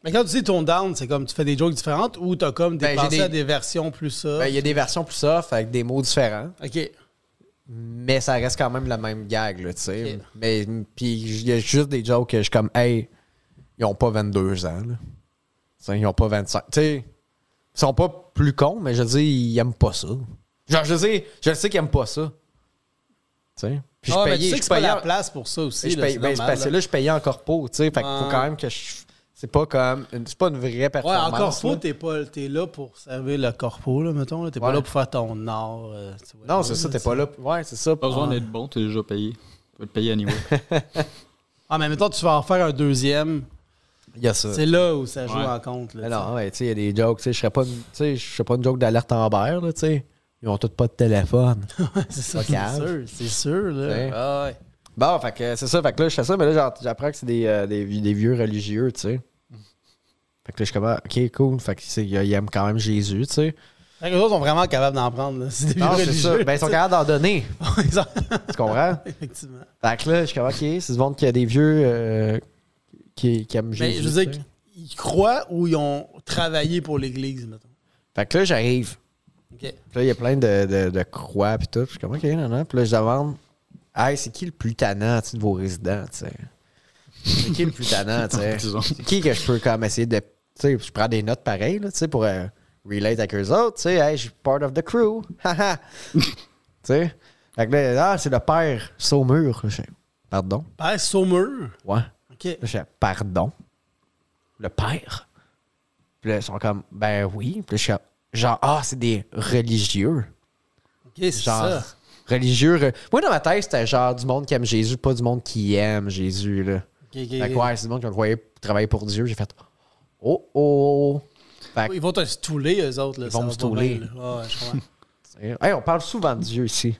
Mais quand tu dis ton down, c'est comme tu fais des jokes différentes ou t'as comme Ben, dépensé j'ai à des versions plus ça? Ben, il y a des versions plus soft avec des mots différents. OK. Mais ça reste quand même la même gag, là, tu sais. Ok. Mais, puis il y a juste des jokes que je suis comme, hey, ils ont pas 22 ans, là. T'sais, ils ont pas 25. Tu sais, ils sont pas plus cons, mais je veux dire, ils aiment pas ça. Genre, je veux dire, je sais qu'ils aiment pas ça. Tu sais. Puis Ah, mais tu sais que je c'est pas payais la en- place pour ça aussi. je là, paye- c'est ben, c'est normal, parce que là. là, je payais en corpo, tu sais. Fait qu'il faut quand même que je. C'est pas comme. C'est pas une vraie Ouais, performance. en corpo, là. t'es là pour servir le corpo, là, mettons. Là. T'es pas Ouais. là pour faire ton art. Tu vois, Non, c'est ça, t'es pas là. Ouais, c'est ça. Pas besoin d'être bon, t'es déjà payé. Tu peux te payer anyway. Ah, mais mettons, tu vas en faire un deuxième. Il y a ça. C'est là où ça joue Ouais. en compte. Là, Mais non, ouais, tu sais, il y a des jokes, tu sais, je serais pas une joke d'alerte Amber, là, tu sais. Ils ont tous pas de téléphone. c'est ça, Pas c'est cave. sûr. C'est sûr, là. Ouais. Ah, ouais. Bon, fait que c'est ça, fait que là, je fais ça, mais là, j'apprends que c'est des vieux religieux, tu sais. Fait que là, je suis comme, ok, cool. Fait que ils aiment quand même Jésus, tu sais. Fait que les autres sont vraiment capables d'en prendre. Là. C'est des Non, vieux c'est ça. religieux. Ben, ils sont capables d'en donner. Ils sont- Tu comprends? Effectivement. Fait que là, je suis comme, ok, c'est du monde qui a des vieux qui aiment Jésus. Mais je veux tu dire, sais. ils croient ou ils ont travaillé pour l'Église, mettons. Fait que là, j'arrive. OK. Puis là, il y a plein de croix pis tout. Puis je suis comme, ok, non. Puis là, je demande, hey, c'est qui le plus tannant, tu sais, de vos résidents, tu sais? C'est qui le plus tannant, tu sais? Disons. C'est qui que je peux comme essayer de... Tu sais, je prends des notes pareilles, là, tu sais, pour relate avec eux autres, tu sais. Hey, je suis part of the crew. Haha. Tu sais? Fait que là, c'est le père Saumur. Je fais, pardon? Père Saumur. Ouais. OK. Là, je fais, pardon? Le père? Puis là, ils sont comme, ben oui. Puis là, je suis comme, genre, c'est des religieux. OK, c'est Genre, ça. religieux. Moi, dans ma tête, c'était genre du monde qui aime Jésus, pas du monde qui aime Jésus, là. OK, OK, Fait que OK. ouais, c'est du monde qui croyait travailler pour Dieu. J'ai fait, oh. Fait que, Ils vont te stouler, eux autres. Là, Ils vont ça me va stouler. bien, là. Ouais, je comprends. hey, on parle souvent de Dieu ici.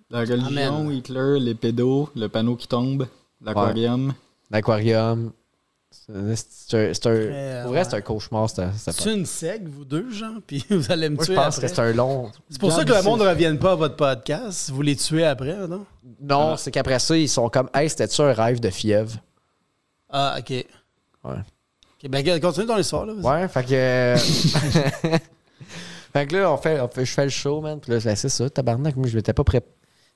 La religion, Amen. Hitler, les pédos, le panneau qui tombe, l'aquarium. L'aquarium. C'est Ouais. pour vrai, c'est un cauchemar, c'était C'est une sec, vous deux, genre, puis vous allez me Moi, je tuer pense après. que c'est un long. C'est pour ça que le monde ne revienne pas à votre podcast. Vous les tuez après, non? Non, c'est qu'après ça, ils sont comme, hey, c'était-tu un rêve de fièvre? Ah, OK. Ouais. OK, ben, regarde, continue ton histoire, là. vas-y. Ouais, fait que. Fait que là, je fais le show, man. Puis là, c'est ça, tabarnak. Moi, je m'étais pas prêt.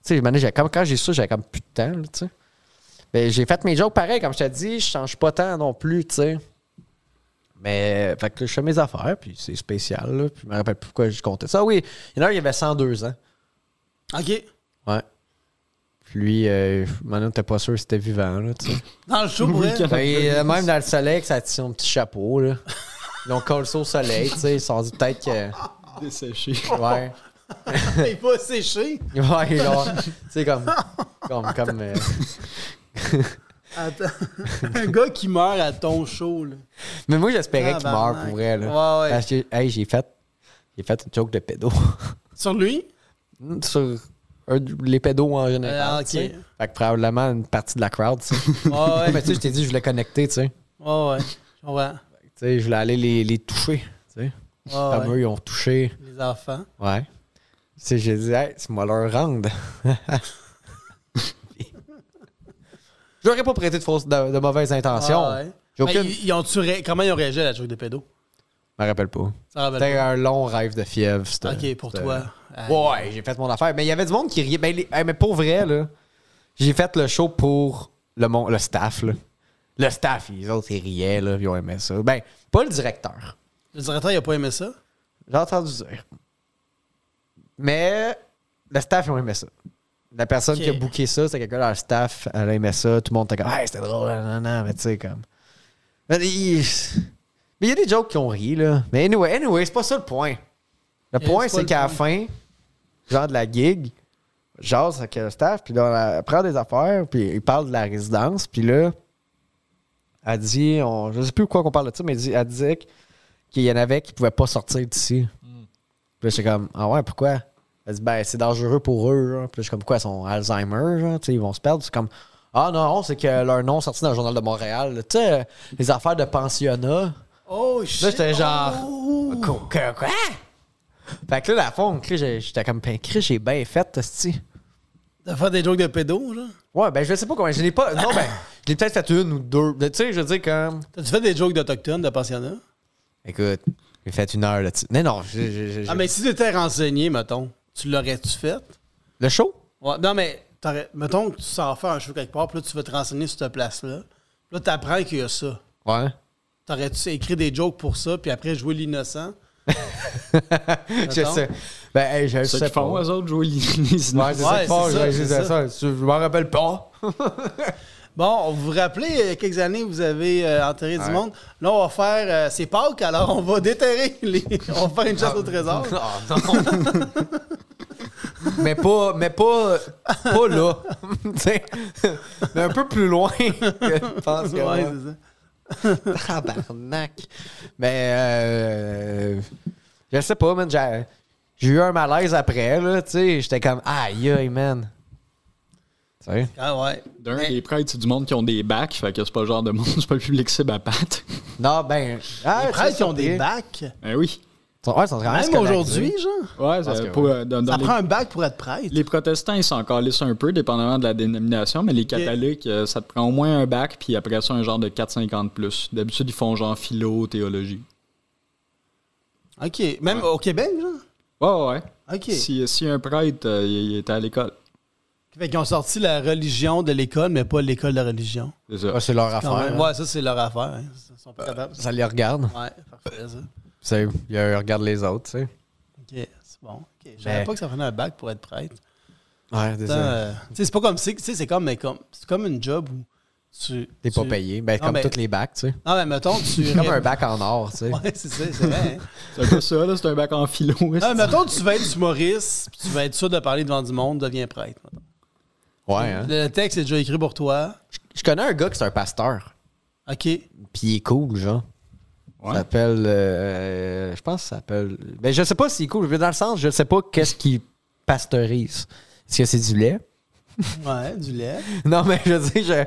Tu sais, quand j'ai ça, j'avais comme plus de temps, là, tu sais. Ben, j'ai fait mes jokes pareil, comme je t'ai dit, je change pas tant non plus, tu sais. Mais, fait que là, je fais mes affaires, puis c'est spécial, là. Puis je me rappelle plus pourquoi je comptais ça. Oui, il y en a un, il avait 102 ans. OK. Ouais. Puis lui, maintenant, t'es pas sûr si c'était vivant, là, tu sais. Dans le show, pour elle. Ben, même dans le soleil, ça a son petit chapeau, là. Ils ont collé ça au soleil, tu sais. Ils se sont dit peut-être que. Desséché. Ouais. Il est pas séché. Ouais, genre. Tu sais, comme. Attends. Un gars qui meurt à ton show, là. Mais moi, j'espérais qu'il meure pour vrai, là. Ouais, ouais. Parce que, hey, j'ai fait une joke de pédo. Sur lui? Sur les pédos en général. OK. Tu sais. Fait que probablement une partie de la crowd, tu sais. Ouais, Mais tu sais, je t'ai dit, je voulais connecter, tu sais. ouais. Ouais. Tu sais, je voulais aller les toucher, tu sais. Comme eux, ils ont touché. Les enfants. Ouais. Tu sais, j'ai dit, hey, c'est moi leur rendre. J'aurais pas prêté de mauvaises intentions. Ah, ouais. J'ai aucune... Comment ils ont réagi à la joke de pédo? Je me rappelle pas. Ça rappelle C'était pas. un long rêve de fièvre. OK, pour toi. Ouais, j'ai fait mon affaire. Mais il y avait du monde qui riait. Mais pour vrai, là, j'ai fait le show pour le staff. Là. Le staff, les autres, ils riaient. Là, ils ont aimé ça. Ben, pas le directeur. Le directeur, il a pas aimé ça? J'ai entendu dire. Mais le staff, ils ont aimé ça. La personne qui a booké ça, c'est quelqu'un dans le staff. Elle a aimé ça. Tout le monde était comme, hey, c'était drôle. Non, mais tu sais, comme. Mais il y a des jokes qui ont ri, là. Mais anyway, c'est pas ça le point. Le point, c'est qu'à la fin, genre de la gig, jase avec le staff, puis là, on prend des affaires, puis il parle de la résidence, puis là, elle dit, je sais plus pourquoi qu'on parle de ça, mais elle disait qu'il y en avait qui pouvaient pas sortir d'ici. Puis là, j'étais comme, ah ouais, pourquoi? Elle dit, ben, c'est dangereux pour eux, genre. Puis là, je suis comme, pourquoi ils sont Alzheimer, genre, tu sais, ils vont se perdre. C'est comme, ah non, c'est que leur nom est sorti dans le Journal de Montréal. Tu sais, les affaires de pensionnat. Oh, shit. Là, j'étais genre, quoi? Fait que là, la fond, j'étais comme, j'ai bien fait, c'ti. De faire des jokes de pédo, genre? Ouais, ben, je sais pas comment. Je l'ai pas. Non, ben, je l'ai peut-être fait une ou deux. Tu sais, je veux dire, comme. T'as-tu fait des jokes d'Autochtones, de pensionnat? Écoute, j'ai fait 1 heure là-dessus. Non, Ah, mais si t'étais renseigné, mettons, tu l'aurais-tu fait? Le show? Ouais, non, mais mettons que tu sors faire un show quelque part, puis là, tu vas te renseigner sur cette place-là. Puis là, t'apprends qu'il y a ça. Ouais. T'aurais-tu écrit des jokes pour ça, puis après jouer l'innocent? Je sais. Ben, hey, je sais pas. Eux autres jouer les Ouais, c'est ça. Je m'en rappelle pas. Bon, vous vous rappelez, il y a quelques années, vous avez enterré du monde. Là, on va faire... c'est Pâques, alors on va déterrer on va faire une chasse au trésor. Non. mais pas là. T'sais, mais un peu plus loin. Je pense que ouais, c'est ça. Tabarnak. Mais je sais pas, man. J'ai eu un malaise après, là. Tu sais, j'étais comme, aïe, man. Tu sais? Ah ouais. Les prêtres, c'est du monde qui ont des bacs, fait que c'est pas le genre de monde, c'est pas le public cible à patte. Non, ben. Les prêtres qui ont des bacs. Ben oui. Ouais, ils sont quand même aujourd'hui, genre. Ouais, ça prend un bac pour être prêtre. Les protestants, ils s'en calissent un peu, dépendamment de la dénomination, mais les catholiques, ça te prend au moins un bac, puis après ça, un genre de 4,50 plus. D'habitude, ils font genre philo, théologie. OK. Même au Québec, genre? Ouais. OK. Si un prêtre, il était à l'école. Fait qu'ils ont sorti la religion de l'école, mais pas l'école de la religion. C'est ça. Ouais, c'est leur affaire. Ouais, ça, c'est leur affaire. Hein. Ils sont pas capables. Ça les regarde. Ouais, parfait, ça. Ils regardent les autres, tu sais. OK, c'est bon. Okay. Je savais pas que ça prenait un bac pour être prêtre. Ouais, désolé. C'est pas comme... C'est comme une job où t'es pas payé. Ben, comme tous les bacs, tu sais. Non, mais mettons, c'est comme un bac en or, tu sais. Ouais, c'est ça, c'est vrai. Hein? C'est un peu ça, là. C'est un bac en philo. Non, mais mettons, tu vas être humoriste, puis tu vas être sûr de parler devant du monde, deviens prêtre. Mettons. Ouais, hein. Le texte est déjà écrit pour toi. Je connais un gars qui est un pasteur. OK. Puis il est cool, genre. Ouais. Ça s'appelle... je pense que ça s'appelle... Ben, je sais pas s'il est cool. Dans le sens, je sais pas qu'est-ce qu'il pasteurise. Est-ce que c'est du lait? Ouais, du lait. Non, mais je veux dire,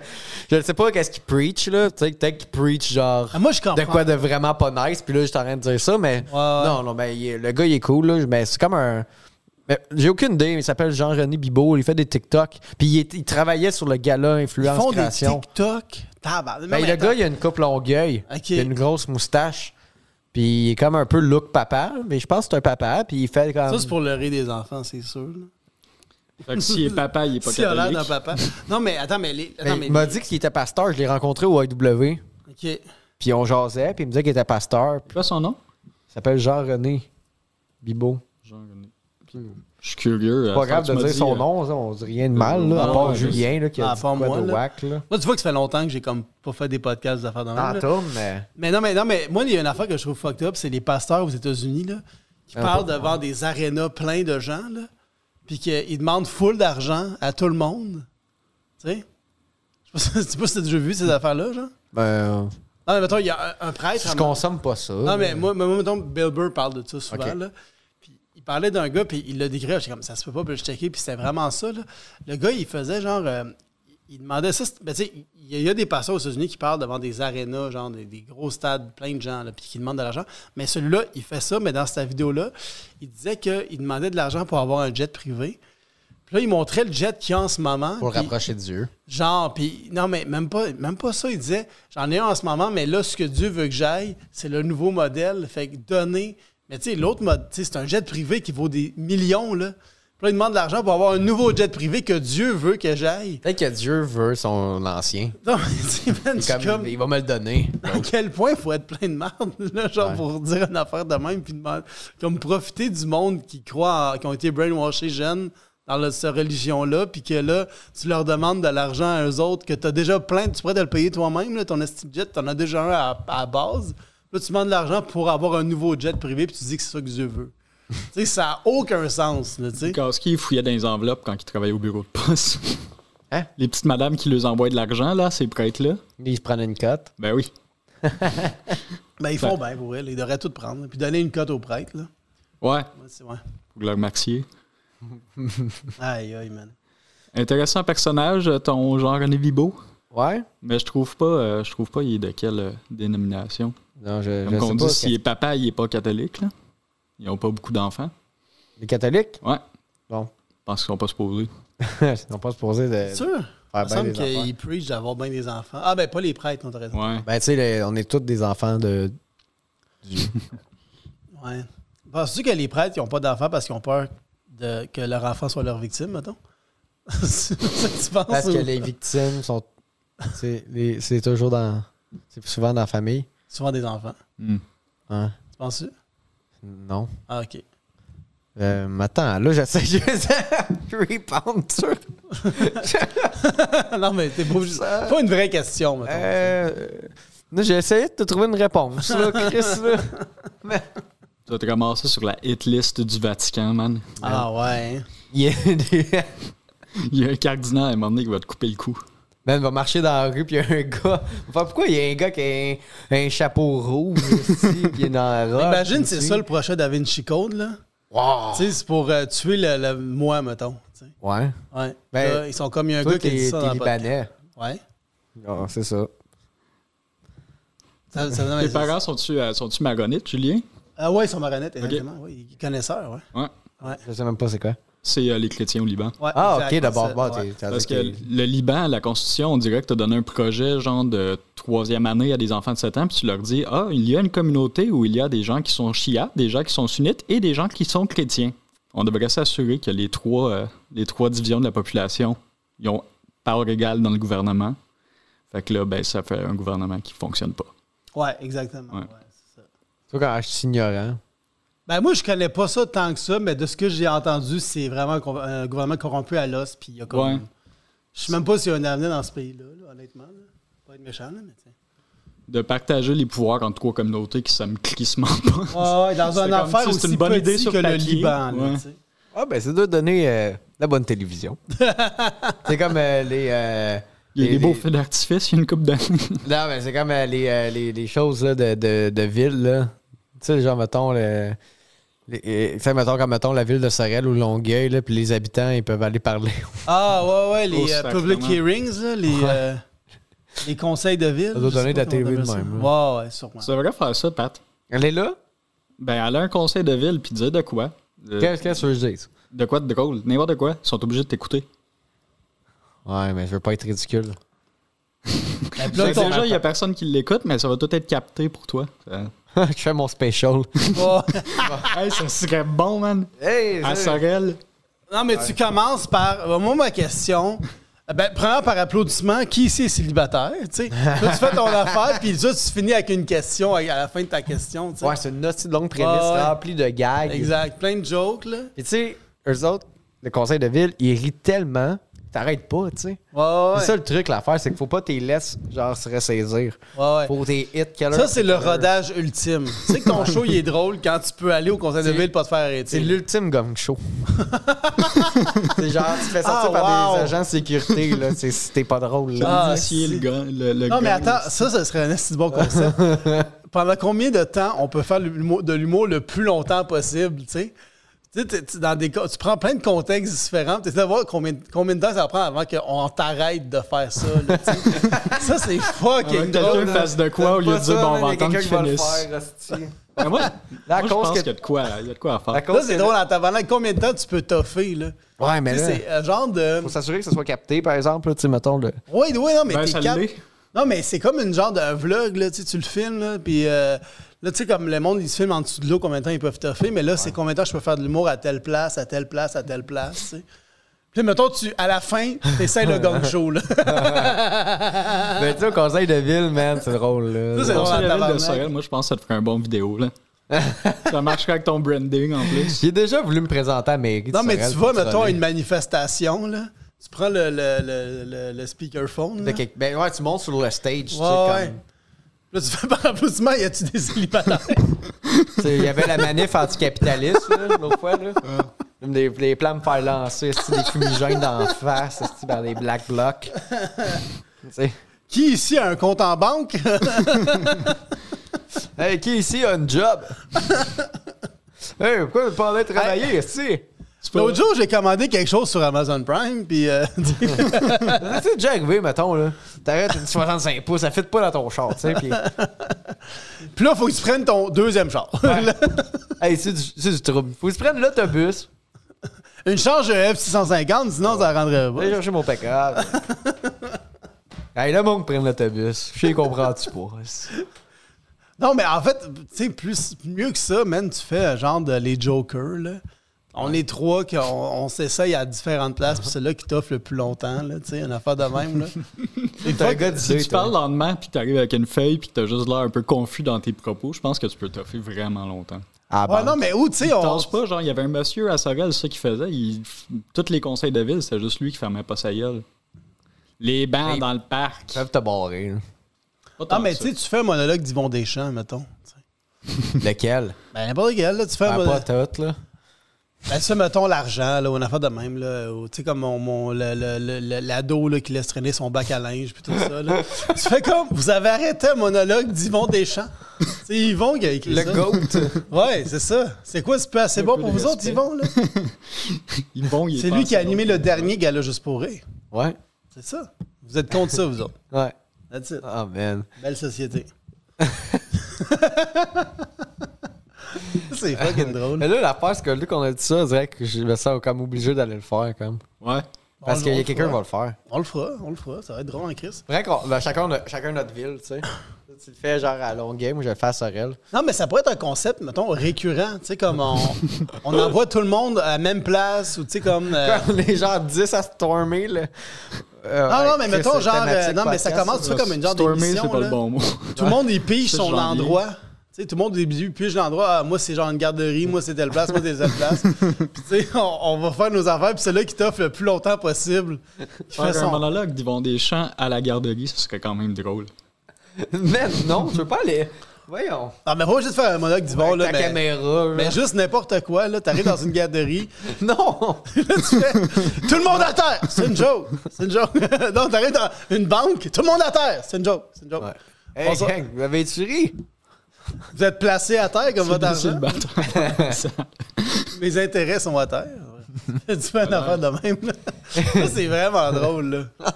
je ne sais pas qu'est-ce qu'il preach, là. Tu sais, peut-être qu'il preach, genre... moi, je comprends. De quoi de vraiment pas nice, puis là, je suis en train de dire ça, mais... Ouais. Non, ben, le gars, il est cool, là. Mais c'est comme un... J'ai aucune idée, mais il s'appelle Jean-René Bibeau. Il fait des TikTok. Puis il travaillait sur le gala Influence Ils font Création. des TikTok? Le gars, il a une coupe longueuil. Okay. Il a une grosse moustache. Puis il est comme un peu look papa. Mais je pense que c'est un papa. Puis il fait comme... Ça, c'est pour leurrer des enfants, c'est sûr. Là. Fait que s'il est papa, il est pas catholique. S'il a l'air d'un papa. Non, mais attends, il m'a dit qu'il était pasteur. Je l'ai rencontré au IW. OK. Puis on jasait, puis il me disait qu'il était pasteur. C'est quoi son nom? Il s'appelle Jean-René Bibeau. Jean-René. Je suis curieux. C'est pas grave de dire son nom, ça, on dit rien de mal, là, à part Julien, là, qui a dit quoi de whack, là. Moi, tu vois que ça fait longtemps que j'ai comme pas fait des podcasts d'affaires de même. Mais... Mais non, mais moi, il y a une affaire que je trouve fucked up, c'est les pasteurs aux États-Unis, là, qui parlent devant des arénas pleins de gens, là, puis qu'ils demandent full d'argent à tout le monde. Tu sais? Je sais pas si t'as déjà vu ces affaires-là, genre? Ben... Non, mais mettons, il y a un prêtre... Je consomme pas ça. Non, mais moi, mettons, Bill Burr parle de ça souvent, là. Il parlait d'un gars, puis il l'a décrit. J'étais comme, ça se peut pas, puis je checkais, puis c'était vraiment ça. Là. Le gars, il faisait genre. Il demandait ça. Ben, tu sais, il y a des pasteurs aux États-Unis qui parlent devant des arénas, genre des gros stades pleins de gens, là, puis qui demandent de l'argent. Mais celui-là, il fait ça, mais dans cette vidéo-là, il disait qu'il demandait de l'argent pour avoir un jet privé. Puis là, il montrait le jet qu'il y a en ce moment. Pour rapprocher de Dieu. Genre, puis non, mais même pas ça. Il disait, j'en ai un en ce moment, mais là, ce que Dieu veut que j'aille, c'est le nouveau modèle. Fait que donner. Mais tu sais, l'autre mode, c'est un jet privé qui vaut des millions, là. Puis là, il demande de l'argent pour avoir un nouveau jet privé que Dieu veut que j'aille. Peut-être que Dieu veut son ancien. Non, mais tu sais, il va me le donner. À quel point il faut être plein de merde, là, genre pour dire une affaire de même, puis comme profiter du monde qui croit, qui ont été brainwashés jeunes dans cette religion-là, puis que là, tu leur demandes de l'argent à eux autres, que tu as déjà plein, tu pourrais te le payer toi-même, là, ton estime jet, tu en as déjà un à base. Là, tu demandes de l'argent pour avoir un nouveau jet privé, puis tu dis que c'est ça que Dieu veut. Tu sais, ça n'a aucun sens. Là, tu sais. Kaski, il fouillait dans les enveloppes quand il travaillait au bureau de poste. Hein? Les petites madames qui leur envoient de l'argent, là, ces prêtres-là. Ils se prennent une cote. Ben oui. Ben, ils font bien pour elle. Ils devraient tout prendre. Puis donner une cote aux prêtres. Là. Ouais. C'est vrai. Pour leur remercier. Aïe, aïe, man. Intéressant personnage, ton Jean-René Bibeau. Ouais. Mais je trouve pas il est de quelle dénomination. Non, comme qu'on dit, s'il est papa, il est pas catholique, là. Ils ont pas beaucoup d'enfants. Les catholiques? Ouais. Bon. Je pense qu'ils sont pas supposés. Ils sont pas supposés de. C'est sûr? Il me semble qu'ils preachent d'avoir bien des enfants. Ah, ben, pas les prêtres, on t'a raison. Ouais. Ben, tu sais, on est tous des enfants de Dieu. Ouais. Penses-tu que les prêtres, ils ont pas d'enfants parce qu'ils ont peur que leur enfant soit leur victime, mettons? C'est ça que tu penses? Parce que les victimes sont. C'est toujours dans. C'est souvent dans la famille. Souvent des enfants. Ouais. Tu penses-tu? Non. Ah, OK. Attends, là, j'essaie de répondre sur. Non, mais c'est pas une vraie question, mettons. Là, j'ai essayé de te trouver une réponse, là, Chris, là. Mais... Tu vas te ramasser sur la hit list du Vatican, man. Ah, ouais. Il y a un cardinal à un moment donné qui va te couper le cou. Ben, il va marcher dans la rue, puis il y a un gars. Enfin, pourquoi il y a un gars qui a un chapeau rouge ici, qui est dans la robe? Imagine, c'est ça le prochain Da Vinci Code, là. Wow! Tu sais, c'est pour tuer le moi, mettons. T'sais. Ouais. Ouais. Ben, là, ils sont comme il y a un toi, gars qui a dit ça dans le Libanais. Ouais. Ah, c'est ça. Tes parents sont-tu maronites, Julien? Ah ouais, ils sont marionnettes, exactement. Okay. Ouais, ils connaisseurs, ouais. Ouais. Je sais même pas c'est quoi. C'est les chrétiens au Liban. Ouais, ah, exact, ok, d'abord. Bon, ouais. Parce que le Liban, la Constitution, on dirait que tu as donné un projet genre de 3e année à des enfants de 7 ans, puis tu leur dis, il y a une communauté où il y a des gens qui sont chiites, des gens qui sont sunnites et des gens qui sont chrétiens. On devrait s'assurer que les trois divisions de la population, ils ont part égale dans le gouvernement. Fait que là, ben, ça fait un gouvernement qui fonctionne pas. Ouais, exactement. Ouais. C'est ça. Tu vois, quand je suis ignorant. Ben moi, je connais pas ça tant que ça, mais de ce que j'ai entendu, c'est vraiment un gouvernement corrompu à l'os. Puis il y a comme. Ouais. Je sais même pas s'il y a un avenir dans ce pays-là, là, honnêtement. Là. Pas être méchant, là, mais tiens. De partager les pouvoirs entre trois communautés qui s'aiment crissement pas. Ouais, dans une affaire aussi une bonne idée sur que papier, le Liban. Ouais. Là, ben ça doit donner la bonne télévision. C'est comme les. Il y a des beaux feux d'artifice, il y a une couple d'années. Non, mais c'est comme les choses là, de ville, là. Tu sais, genre, mettons, mettons la ville de Sorel ou Longueuil, là, puis les habitants, ils peuvent aller parler. Ah, ouais, les public hearings, là, les conseils de ville. Ça doit donner de la TV de même. Ouais, sûrement. Ça devrait faire ça, Pat. Elle est là? Ben, elle a un conseil de ville, puis dire de quoi. Qu'est-ce que je dis? De quoi de drôle? N'importe quoi. Ils sont obligés de t'écouter. Ouais, mais je veux pas être ridicule. Déjà, il y a personne qui l'écoute, mais ça va tout être capté pour toi. Je fais mon special. Hey, ça serait bon, man. Hey, à Sorel. Non, mais tu commences par... Moi, ma question... Ben, premièrement, par applaudissement, qui ici est célibataire? T'sais? Là, tu fais ton affaire, puis là, tu finis avec une question à la fin de ta question. T'sais. Ouais, c'est une hostie de longue prémisse remplie de gags. Exact, plein de jokes, là. Puis tu sais, eux autres, le conseil de ville, ils rient tellement, t'arrêtes pas, tu sais. Ouais. C'est ça le truc, l'affaire, c'est qu'il faut pas t'y laisser, genre, se ressaisir. Ouais. Faut tes hits, Ça, c'est le rodage ultime. Tu sais que ton show, il est drôle quand tu peux aller au conseil de ville pas te faire arrêter. C'est l'ultime gong show. C'est genre, tu te fais sortir par des agents de sécurité, là. Si t'es pas drôle, là. Non, mais attends, ça serait un assez bon concept. Pendant combien de temps on peut faire de l'humour le plus longtemps possible, tu sais? Tu sais, tu prends plein de contextes différents, tu essaies de voir combien de temps ça prend avant qu'on t'arrête de faire ça. Là, ça, c'est fucking drôle. Quelqu'un fasse de quoi au lieu de dire, bon, on va attendre qu'il finisse. Moi, je pense qu'il y a de quoi à faire. Là, c'est drôle, en tabarnak, combien de temps tu peux toffer, là? Ouais, mais là, c'est un genre de... Faut s'assurer que ça soit capté, par exemple, tu sais, mettons, le... Oui, non, mais ça t'es capté. Non, mais c'est comme une genre de vlog, là, tu le filmes, là, puis... Là, tu sais, comme le monde, ils se filment en dessous de l'eau, combien de temps ils peuvent toffer, mais là, c'est combien de temps je peux faire de l'humour à telle place, à telle place, à telle place, tu sais. Puis mettons, à la fin, t'essayes le gong show, là. Mais tu sais, au conseil de ville, man, c'est drôle, là. Ça, c'est drôle, la ville de Sorel, moi, je pense que ça te ferait un bon vidéo, là. Ça marcherait avec ton branding, en plus. J'ai déjà voulu me présenter à mairie. Non, mais tu vas, mettons, à une manifestation, là. Tu prends le speakerphone, là. Ben ouais, tu montes sur le stage, tu sais, comme... Là, tu fais par applaudissement, y a-tu des célibataires? Il y avait la manif anticapitaliste, l'autre fois, là. Les plans me faire lancer, des fumigènes d'en face, dans des black blocs. Qui ici a un compte en banque? Hey, qui ici a un job? Hey, pourquoi tu pas aller travailler, ici? L'autre jour, j'ai commandé quelque chose sur Amazon Prime, puis... C'est déjà arrivé, mettons, là. T'arrêtes une 65 pouces, ça fit pas dans ton char, tu sais, puis... Puis là, faut que tu prennes ton deuxième char. Ouais. Hey, c'est du trouble. Faut que tu prennes l'autobus. Une charge F650, sinon ça rendrait pas. Allez chercher mon pick-up. Hey, le monde prenne l'autobus. Je sais, comprends-tu pas? Non, mais en fait, tu sais, mieux que ça, man, tu fais genre de les jokers, là. On est trois, on s'essaye à différentes places, puis c'est là qui t'offre le plus longtemps, là, tu sais, une affaire de même, là. T'es un gars si tu parles le lendemain, puis t'arrives avec une feuille, puis t'as juste l'air un peu confus dans tes propos, je pense que tu peux t'offrir vraiment longtemps. Ouais, non, mais où, tu sais, on... pas, genre, il y avait un monsieur à Sorel, ça qu'il faisait, tous les conseils de ville, c'était juste lui qui fermait pas sa gueule. Les bancs dans le parc. Ils peuvent te barrer, non, mais tu sais, tu fais un monologue d'Yvon Deschamps, mettons. Lequel? Ben, n'importe quel, là, tu fais un monologue. Pas tout, là. Ben, tu fais, mettons, l'argent, là, ou une affaire de même, là. Tu sais, comme l'ado, là, qui laisse traîner son bac à linge, puis tout ça, là. Tu fais comme, vous avez arrêté un monologue d'Yvon Deschamps. C'est Yvon qui a écrit ça. Le GOAT. Ouais, c'est ça. C'est quoi, c'est pas assez bon pour vous autres, Yvon, là? Yvon, c'est lui qui a animé le dernier Gala Juste pour rire. Ouais. C'est ça. Vous êtes contre ça, vous autres. Ouais. That's it. Oh, man. Belle société. C'est fucking drôle. Mais là, l'affaire, c'est que là qu'on a dit ça, on dirait que je me sens comme obligé d'aller le faire, comme. Ouais. Parce qu'il y a quelqu'un qui va le faire. On le fera. Ça va être drôle en Chris. Vrai qu'on chacun notre ville, tu sais. Tu le fais genre à Longueuil, moi je le fais à Sorel. Non, mais ça pourrait être un concept, mettons, récurrent. Tu sais, comme on envoie tout le monde à la même place, ou tu sais, comme. Comme les gens 10 à stormer, là. Non, mais mettons, genre. Non, mais ça commence ça comme une genre d'émission. C'est pas le bon mot. Tout le monde, il pige son endroit. Tu sais, tout le monde, au début, pige l'endroit. Ah, moi, c'est genre une garderie. Moi, c'est telle place. Moi, c'est telle place. Puis, tu sais, on va faire nos affaires. Puis, c'est là qui t'offre le plus longtemps possible. Faire un monologue d'Yvon Deschamps à la garderie, ce serait quand même drôle. Mais non, je veux pas aller. Voyons. Ah, mais pas juste faire un monologue d'Yvon, là. Ta caméra, là. Mais juste n'importe quoi, là. T'arrives dans une garderie. Non! Là, tu fais tout le monde à terre! C'est une joke! C'est une joke! Non, t'arrives dans une banque, tout le monde à terre! C'est une joke! C'est une joke! Ouais. Hey, gang, vous avez-tu ri? Vous êtes placé à terre comme votre argent? C'est Mes intérêts sont à terre. Tu fais une affaire de même. Là. Ça, c'est vraiment drôle. Là.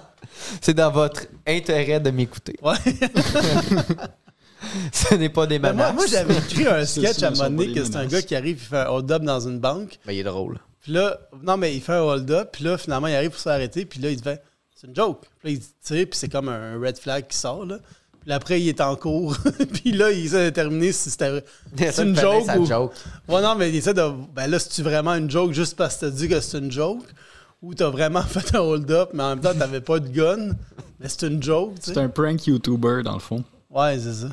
C'est dans votre intérêt de m'écouter. Ouais. Ce n'est pas des menaces. Moi, j'avais écrit un sketch à un moment donné que c'est un gars qui arrive et fait un hold-up dans une banque. Ben, il est drôle. Puis là, non, mais il fait un hold-up. Puis là, finalement, il arrive pour s'arrêter. Puis là, il fait c'est une joke. Puis là, il tire. Puis c'est comme un red flag qui sort. Là. Puis après, il est en cours. Puis là, il essaie de déterminer si c'était une joke ou... joke. Ouais, non, mais il essaie de... Ben là, c'est-tu vraiment une joke juste parce que tu dit que c'est une joke? où t'as vraiment fait un hold-up, mais en même temps, t'avais pas de gun. Mais c'est une joke, tu sais. C'est un prank YouTuber, dans le fond. Ouais, c'est ça.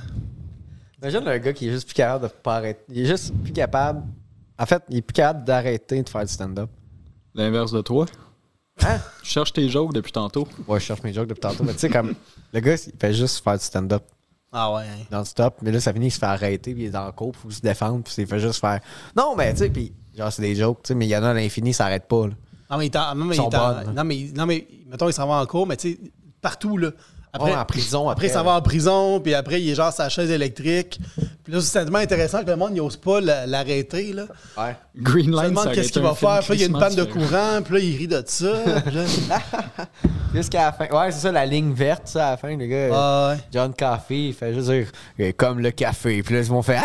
Imagine un gars qui est juste plus capable de pas arrêter. Il est juste plus capable. En fait, il est plus capable d'arrêter de faire du stand-up. L'inverse de toi. Hein? Je cherche tes jokes depuis tantôt. Ouais, je cherche mes jokes depuis tantôt. Mais tu sais, comme le gars, il fait juste faire du stand-up Ah ouais. non-stop. Mais là, ça finit, il se fait arrêter, puis il est dans le cours, il faut se défendre, puis il fait juste faire. Non, mais tu sais, puis genre, c'est des jokes, tu sais, mais il y en a à l'infini, ça arrête pas. Là. Non, mais mettons, il s'en va en cours, mais tu sais, partout, là. Après, en prison, après, il s'en va en prison, puis après, il est genre sa chaise électrique. Puis là, c'est tellement intéressant que le monde n'ose pas l'arrêter, là. Ouais. Green Il se Line, demande ça qu'est-ce qu'il va faire. Puis là, il y a une panne de courant, puis là, il rit de ça. Puis là... Jusqu'à la fin. Ouais, c'est ça, la ligne verte, ça, à la fin, le gars. Ah, ouais. John Coffey, il fait juste dire comme le café. Puis là, ils vont faire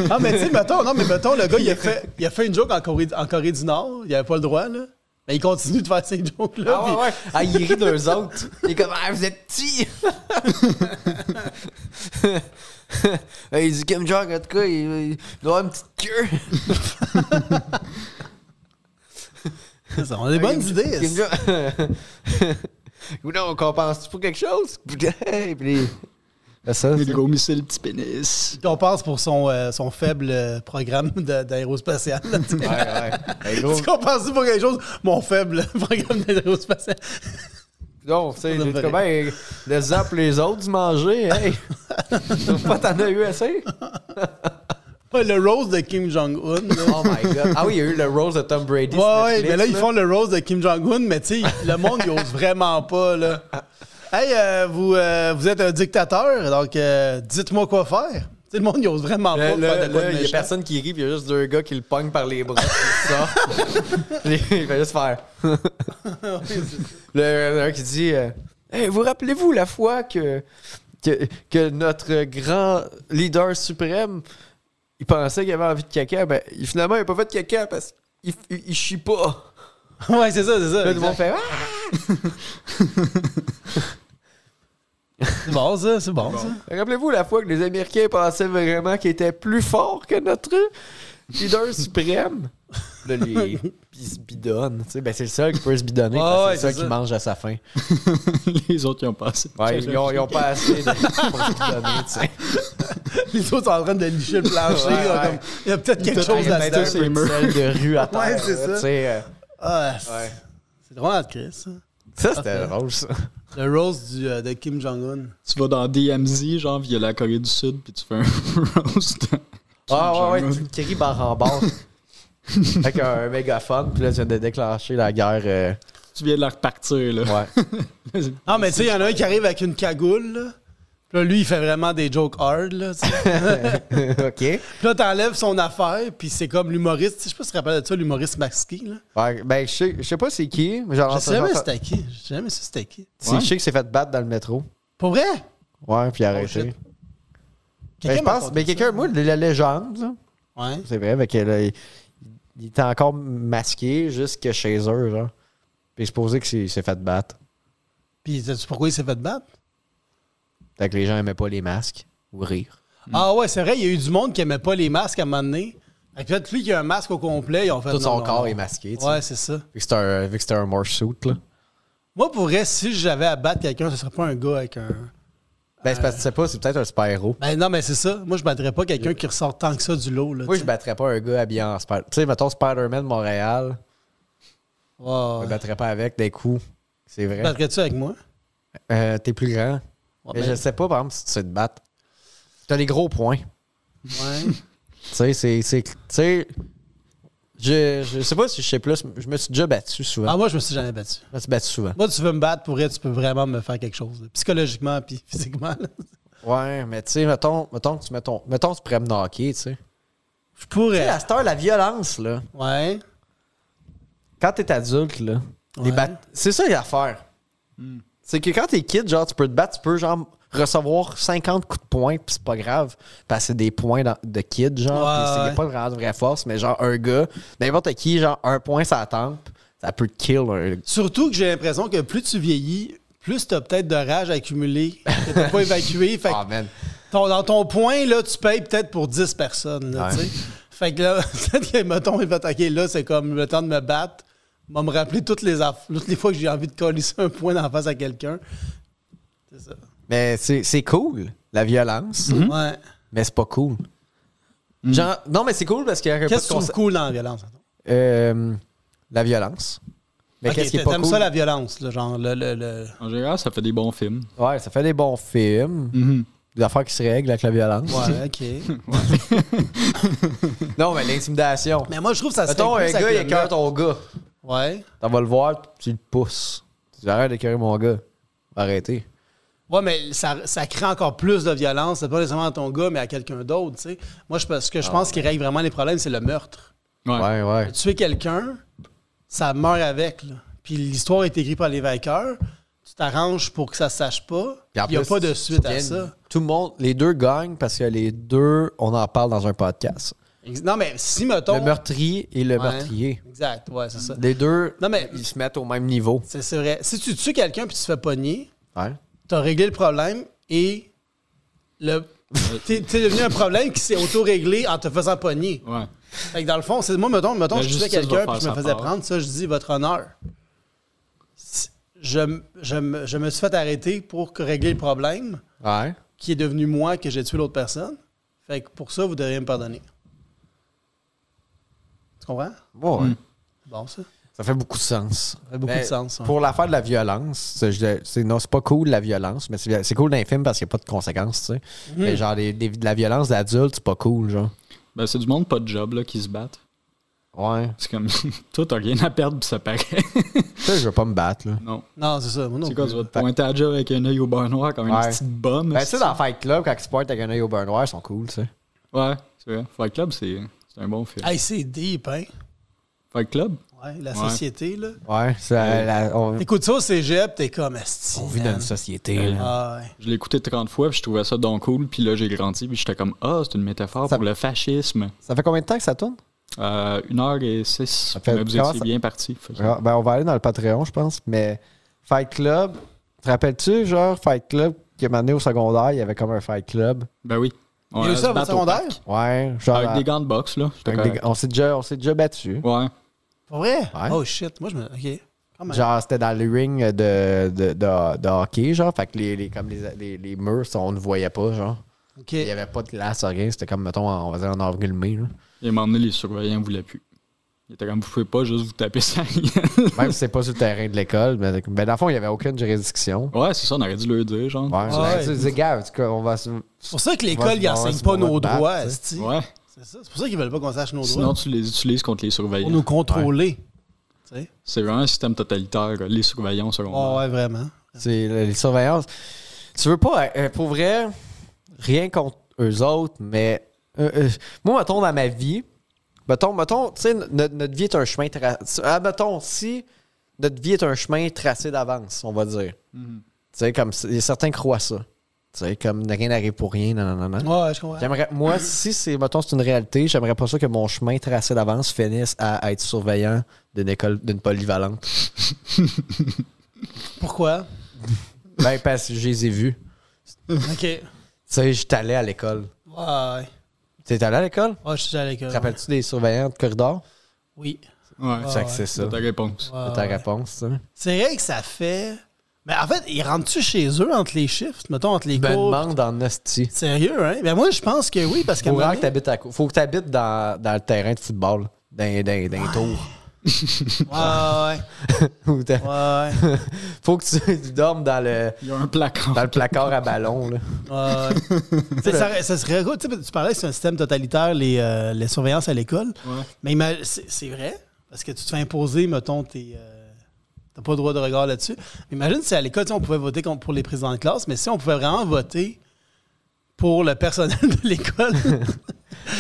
Ah, mais tu sais, mettons, le gars, il a fait une joke en Corée du Nord. Il avait pas le droit, là. Mais il continue de faire ces jokes-là. Ah, ouais. Ah, il rit d'eux autres. Il est comme, vous êtes petits. Il dit, Kim Jong, en tout cas, il doit avoir une petite queue. Ça, on a des bonnes idées. Kim Jong. On compense-tu pour quelque chose? Et puis, ça, Le gros missile petit pénis. On passe pour son faible programme d'aérospatial. ouais. Gros, Tu compenses pour quelque chose? Mon faible programme d'aérospatial. non, tu sais, comment les zap les autres du manger, hey! Pas t'en as eu assez? Ouais, le rose de Kim Jong-un. Oh my god. Ah oui, il y a eu le rose de Tom Brady. Ouais, mais là, ils font le rose de Kim Jong-un, mais tu sais, le monde, il ose vraiment pas, là. Hey, vous êtes un dictateur, donc dites-moi quoi faire. Tu sais, le monde, il ose vraiment pas faire de quoi de il y a méchant. personne qui rit, puis il y a juste deux gars qui le pognent par les bras. Ça. Il fait juste faire. Un qui dit hey, vous rappelez-vous la fois que notre grand leader suprême, il pensait qu'il avait envie de caca, ben finalement, il n'a pas fait de caca parce qu'il chie pas. Ouais, c'est ça. Là, tout le monde fait C'est bon, ça, c'est bon, ça. Rappelez-vous la fois que les Américains pensaient vraiment qu'ils étaient plus forts que notre leader suprême? Là, ils se bidonnent. Tu sais, ben, c'est le seul qui peut se bidonner. Ah, c'est le seul qui mange à sa faim. Les autres, ils ont pas assez. Ouais, ils ont pas assez pour se bidonner, tu sais. Les autres sont en train de licher le plancher. Ouais, là, ouais. comme, il y a peut-être quelque chose Il y a là-dedans. peut-être un peu de sel de rue à terre. Ouais, c'est ça. Tu sais, Ah, ouais. c'est drôle à créer, ça. Ça, c'était drôle, ça. Le rose de Kim Jong-un. Tu vas dans DMZ, genre via la Corée du Sud, puis tu fais un roast. Ouais, tu cries barre en barre. Avec un mégaphone, puis là, tu viens de déclencher la guerre. Tu viens de la repartir, là. Ouais. Ah, mais tu sais, il y en a un qui arrive avec une cagoule, là. Puis là, lui, il fait vraiment des jokes hard, là. Tu sais. OK. Puis là, t'enlèves son affaire, puis c'est comme l'humoriste. Je sais pas si tu te rappelles de ça, l'humoriste masqué, là. Ouais, ben, je sais pas c'est qui. Mais genre, Je sais jamais c'était qui. Je sais jamais si c'était qui. Je sais qu'il s'est fait battre dans le métro. Pour vrai? Ouais, puis arrêté. shit. Ben, je m'a pense, raconté mais quelqu'un, ça. moi, la légende, là, Ouais. c'est vrai, mais il était encore masqué jusque chez eux, genre. Puis supposé qu'il s'est fait battre. Puis, sais-tu pourquoi il s'est fait battre? Fait que les gens aimaient pas les masques ou rire. Ah ouais, c'est vrai, il y a eu du monde qui aimait pas les masques à un moment donné. Fait que peut-être lui qui a un masque au complet, ils ont fait Tout son non, corps non. est masqué, tu sais. Ouais, c'est ça. Vu que c'était un morse suit, là. Moi, pour vrai, si j'avais à battre quelqu'un, ce serait pas un gars avec un... Ben, c'est parce que tu sais pas, c'est peut-être un super-héros. Ben non, mais c'est ça. Moi, je battrais pas quelqu'un qui ressort tant que ça du lot. Là, Moi, tu je battrais pas un gars habillé en Spider-Man. Tu sais, mettons Spider-Man Montréal. sais. Je Ouais. me battrais pas avec des coups. C'est vrai. Battrais-tu avec moi? T'es plus grand. Ouais, Mais ben, je sais pas, par exemple, si tu sais te battre. T'as des gros points. ouais. Tu sais, je sais pas si je sais plus. Je me suis déjà battu souvent. Ah, moi, je me suis jamais battu. Je me suis battu souvent. Moi, tu veux me battre, pour vrai, tu peux vraiment me faire quelque chose. Là. Psychologiquement puis physiquement. Là. Ouais, mais tu sais, mettons que tu pourrais me knocker, tu sais. Je Tu sais, pourrais. à cette heure, la violence, là, Ouais. quand t'es adulte, là, Ouais. c'est ça l'affaire. C'est que quand t'es kid, genre, tu peux te battre, tu peux, genre, recevoir 50 coups de poing, pis c'est pas grave, parce que c'est des points de kid, genre, Ouais, pis il y a ouais. pas vraiment de vraie force, mais genre, un gars, n'importe qui, genre, un point sur la tempe, ça peut te kill. Surtout que j'ai l'impression que plus tu vieillis, plus t'as peut-être de rage accumulée que t'as pas évacué. Fait que Ah, man. dans ton point, là, tu payes peut-être pour 10 personnes. Là, Ouais. tu sais. Fait que là, peut-être que, mettons, il va attaquer là, c'est comme le temps de me battre. Il va me rappeler toutes les fois que j'ai envie de coller un point dans la face à quelqu'un. C'est ça. Mais c'est cool, la violence. Ouais. Mais c'est pas cool. Genre, non, mais c'est cool parce qu'il y a Qu'est-ce que tu trouves cool dans la violence? La violence. Mais Ok, qu'est-ce qui est pas t'aimes cool? ça, la violence, là, genre le... En général, ça fait des bons films. Ouais, ça fait des bons films. Des affaires qui se règlent avec la violence. Ouais, OK. Non, mais l'intimidation. Mais moi, je trouve que ça serait Mettons, plus un avec gars, il le écœure meurtre. ton gars. Ouais. T'en vas le voir, tu le pousses. Tu dis, arrête d'écœurer mon gars. Arrêtez. Ouais, mais ça crée encore plus de violence. C'est pas nécessairement à ton gars, mais à quelqu'un d'autre, tu sais. Moi, ce que je pense qui règle vraiment les problèmes, c'est le meurtre. Ouais. Tuer quelqu'un, ça meurt avec, là. Puis l'histoire est écrite par les vainqueurs. Tu t'arranges pour que ça se sache pas. Il n'y a pas de suite à ça. Tout le monde, les deux gagnent parce que les deux, on en parle dans un podcast. Non, mais si, mettons... Le meurtrier et le meurtrier. Exact, ouais, c'est ça. Les deux, Non, mais ils se mettent au même niveau. c'est vrai. Si tu tues quelqu'un puis tu te fais pogner, Ouais. t'as réglé le problème et t'es devenu un problème qui s'est auto-réglé en te faisant pogner. Ouais. Fait que dans le fond, c'est moi, mettons, je tuais justice quelqu'un va puis je me faire sa faisais part. prendre, ça, je dis votre honneur. Je me suis fait arrêter pour régler le problème Ouais. qui est devenu moi que j'ai tué l'autre personne. Fait que pour ça, vous devriez me pardonner. Tu comprends? Ouais. Bon, ça. Ça fait beaucoup de sens. Ça fait beaucoup de sens. Ouais. Pour l'affaire de la violence, c'est pas cool la violence, mais c'est cool dans les films parce qu'il n'y a pas de conséquences, tu sais. Mais genre, de la violence d'adulte, c'est pas cool, genre. Ben, c'est du monde pas de job là, qui se battent. Ouais. C'est comme, toi, t'as rien à perdre, puis ça paraît. Tu sais, je veux pas me battre, là. Non. Non, c'est ça. Moi non C'est quoi, plus. tu vas te pointer à la job avec un œil au beurre noir comme une Ouais. petite bombe. Ben, tu sais, dans Fight Club, quand ils se pointent avec un œil au beurre noir, ils sont cool, tu sais. Ouais, c'est vrai. Fight Club, c'est un bon film. Hey, c'est deep, hein? Fight Club? Ouais, la Ouais. société, là. Ouais, on Écoute ça au cégep, t'es comme esti. vit dans une société, là. Ah, ouais. Je l'ai écouté 30 fois, puis je trouvais ça donc cool. Puis là, j'ai grandi, puis j'étais comme, c'est une métaphore Ça- pour le fascisme. Ça fait combien de temps que ça tourne? 1h06. fait- Mais vous comment étiez ça- bien parti. Fait que- Ben, on va aller dans le Patreon, je pense. Mais Fight Club, te rappelles-tu, genre, Fight Club, qui m'a amené au secondaire, il y avait comme un Fight Club. Ben oui. Il y a eu se ça au battre secondaire? parc. Ouais, genre. Avec des gants de boxe, là. C'était avec des- correct. on s'est déjà battu. Ouais. Pour vrai? Ouais. Oh shit. Moi, je me. OK. Quand même. Genre, c'était dans le ring de hockey, genre. Fait que les murs, on ne voyait pas, genre. OK. Il n'y avait pas de glace, rien. C'était comme, mettons, on va dire en avril-mai, là. Et à un moment donné, les surveillants ne voulaient plus. Ils étaient comme, vous pouvez pas juste vous taper ça. à la gueule. Même si c'est pas sur le terrain de l'école. Mais dans le fond, il n'y avait aucune juridiction. Ouais, c'est ça, on aurait dû le dire, genre. Ouais, Ouais. tu disais, gars, en tout cas, on va se. C'est pour ça que On l'école, va ils se enseignent battre, pas on va nos te battre, droits, tu sais. esti. Ouais. C'est ça. C'est pour ça qu'ils veulent pas qu'on sache nos Sinon, droits. tu les utilises contre les Pour surveillants. nous contrôler. Tu sais? C'est vraiment un système totalitaire, les surveillants secondaires. Oh, ouais, vraiment. C'est les surveillances. Tu veux pas, pour vrai, rien contre eux autres, mais moi, mettons, dans ma vie, mettons, tu sais, notre vie est un chemin tracé. Mettons, si notre vie est un chemin tracé d'avance, on va dire. Tu sais, comme certains croient ça. Tu sais, comme rien n'arrive pour rien, non. Ouais, je comprends. Moi, si mettons, c'est une réalité, j'aimerais pas ça que mon chemin tracé d'avance finisse à être surveillant d'une école, d'une polyvalente. Pourquoi? Ben, parce que je les ai vus. OK. Tu sais, j'étais allé à l'école. Ouais. Tu es allé à l'école? Ouais, je suis à l'école. Te rappelles-tu des surveillants de corridor? Oui. Ouais, Fait que c'est ça. c'est ta réponse. Ouais, C'est ta ouais. réponse, ça. C'est vrai que ça fait. Mais en fait, ils rentrent-tu chez eux entre les shifts, mettons, entre les Je me cours? demande en hostie. Sérieux, hein? Ben moi, je pense que oui, parce qu'à un Faut moment vraiment que donné- t'habites faut que tu habites dans le terrain de football, dans les tours. Ouais, Ou t'as- ouais, Faut que tu dormes dans le Il y a un placard. placard à ballon. Là. ouais. Mais ça serait cool. Tu sais, tu parlais que c'est un système totalitaire, les surveillances à l'école. Ouais. Mais c'est vrai, parce que tu te fais imposer, mettons, t'as pas le droit de regard là-dessus. Mais imagine si à l'école, tu sais, on pouvait voter pour les présidents de classe, mais si on pouvait vraiment voter pour le personnel de l'école.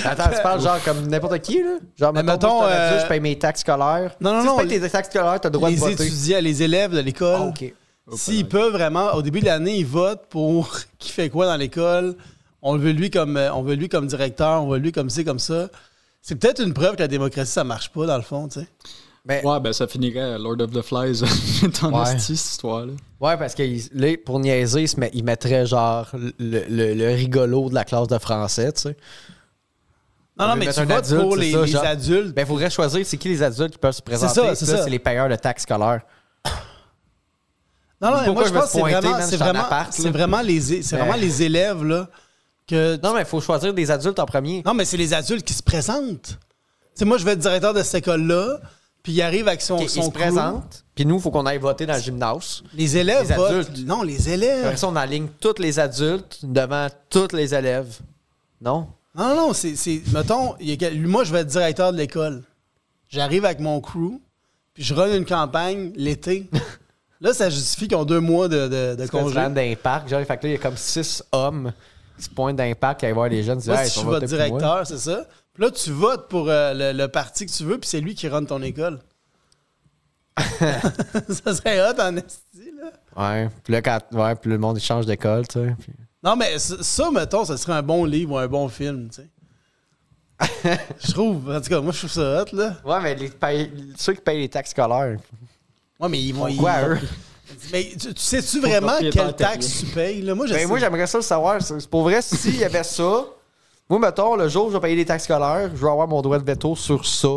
Attends, tu parles genre comme n'importe qui, là? Genre, Mais mettons, moi, je suis un adulte, mettons, je paye mes taxes scolaires. Non, Si non, tu payes tes taxes scolaires, t'as le droit de les voter. étudiants, les élèves de l'école. Ah, OK. S'ils peuvent vraiment, au début de l'année, ils votent pour qui fait quoi dans l'école. On veut lui comme directeur, on veut lui comme ci, comme ça. C'est peut-être une preuve que la démocratie, ça marche pas, dans le fond, tu sais. Mais, Ouais, ben ça finirait à Lord of the Flies en Ouais. esti, cette histoire-là. ouais, parce que là, pour niaiser, ils mettraient genre le rigolo de la classe de français, tu sais. Non, mais mettre tu un votes adulte, pour c'est les, ça, les genre. adultes. Ben, il faudrait choisir c'est qui les adultes qui peuvent se présenter. ça, Puis c'est là, ça. c'est les payeurs de taxes scolaires. Non, mais Pourquoi moi, je je vais pense que te pointer, man, je suis en appart, c'est là? vraiment les élèves, là, que... Non, mais il faut choisir des adultes en premier. Non, mais c'est les adultes qui se présentent. Tu sais, moi, je vais être directeur de cette école-là, puis il arrive avec son Ils se crew. présentent. Puis nous, il faut qu'on aille voter dans le gymnase. Les élèves Les votent. adultes. Non, les élèves. Après ça, on aligne tous les adultes devant tous les élèves. Non? Non, c'est... Mettons, moi, je vais être directeur de l'école. J'arrive avec mon crew, puis je run une campagne l'été. Là, ça justifie qu'ils ont 2 mois de Quand tu congé. rentres dans un parc, genre, fait que là, il y a comme 6 hommes qui se pointent dans un parc qui allaient voir les jeunes. Disent, Moi, hey, si je on suis va votre voter pour moi. directeur, c'est ça. Puis là, tu votes pour le parti que tu veux, puis c'est lui qui run ton école. Ça serait hot en esti, là. Ouais. Puis là, puis le monde, il change d'école, tu sais. Puis... Non, mais ça, mettons, ça serait un bon livre ou un bon film, tu sais. Je trouve. En tout cas, moi, je trouve ça hot, là. Ouais, mais ceux qui payent les taxes scolaires. Ouais, mais ils vont... Pourquoi eux? Mais tu sais-tu vraiment quelle taxe tu payes, là? Moi, je sais. Moi, j'aimerais ça le savoir. C'est pour vrai, s'il y avait ça, moi, mettons, le jour où je vais payer les taxes scolaires, je vais avoir mon droit de veto sur ça.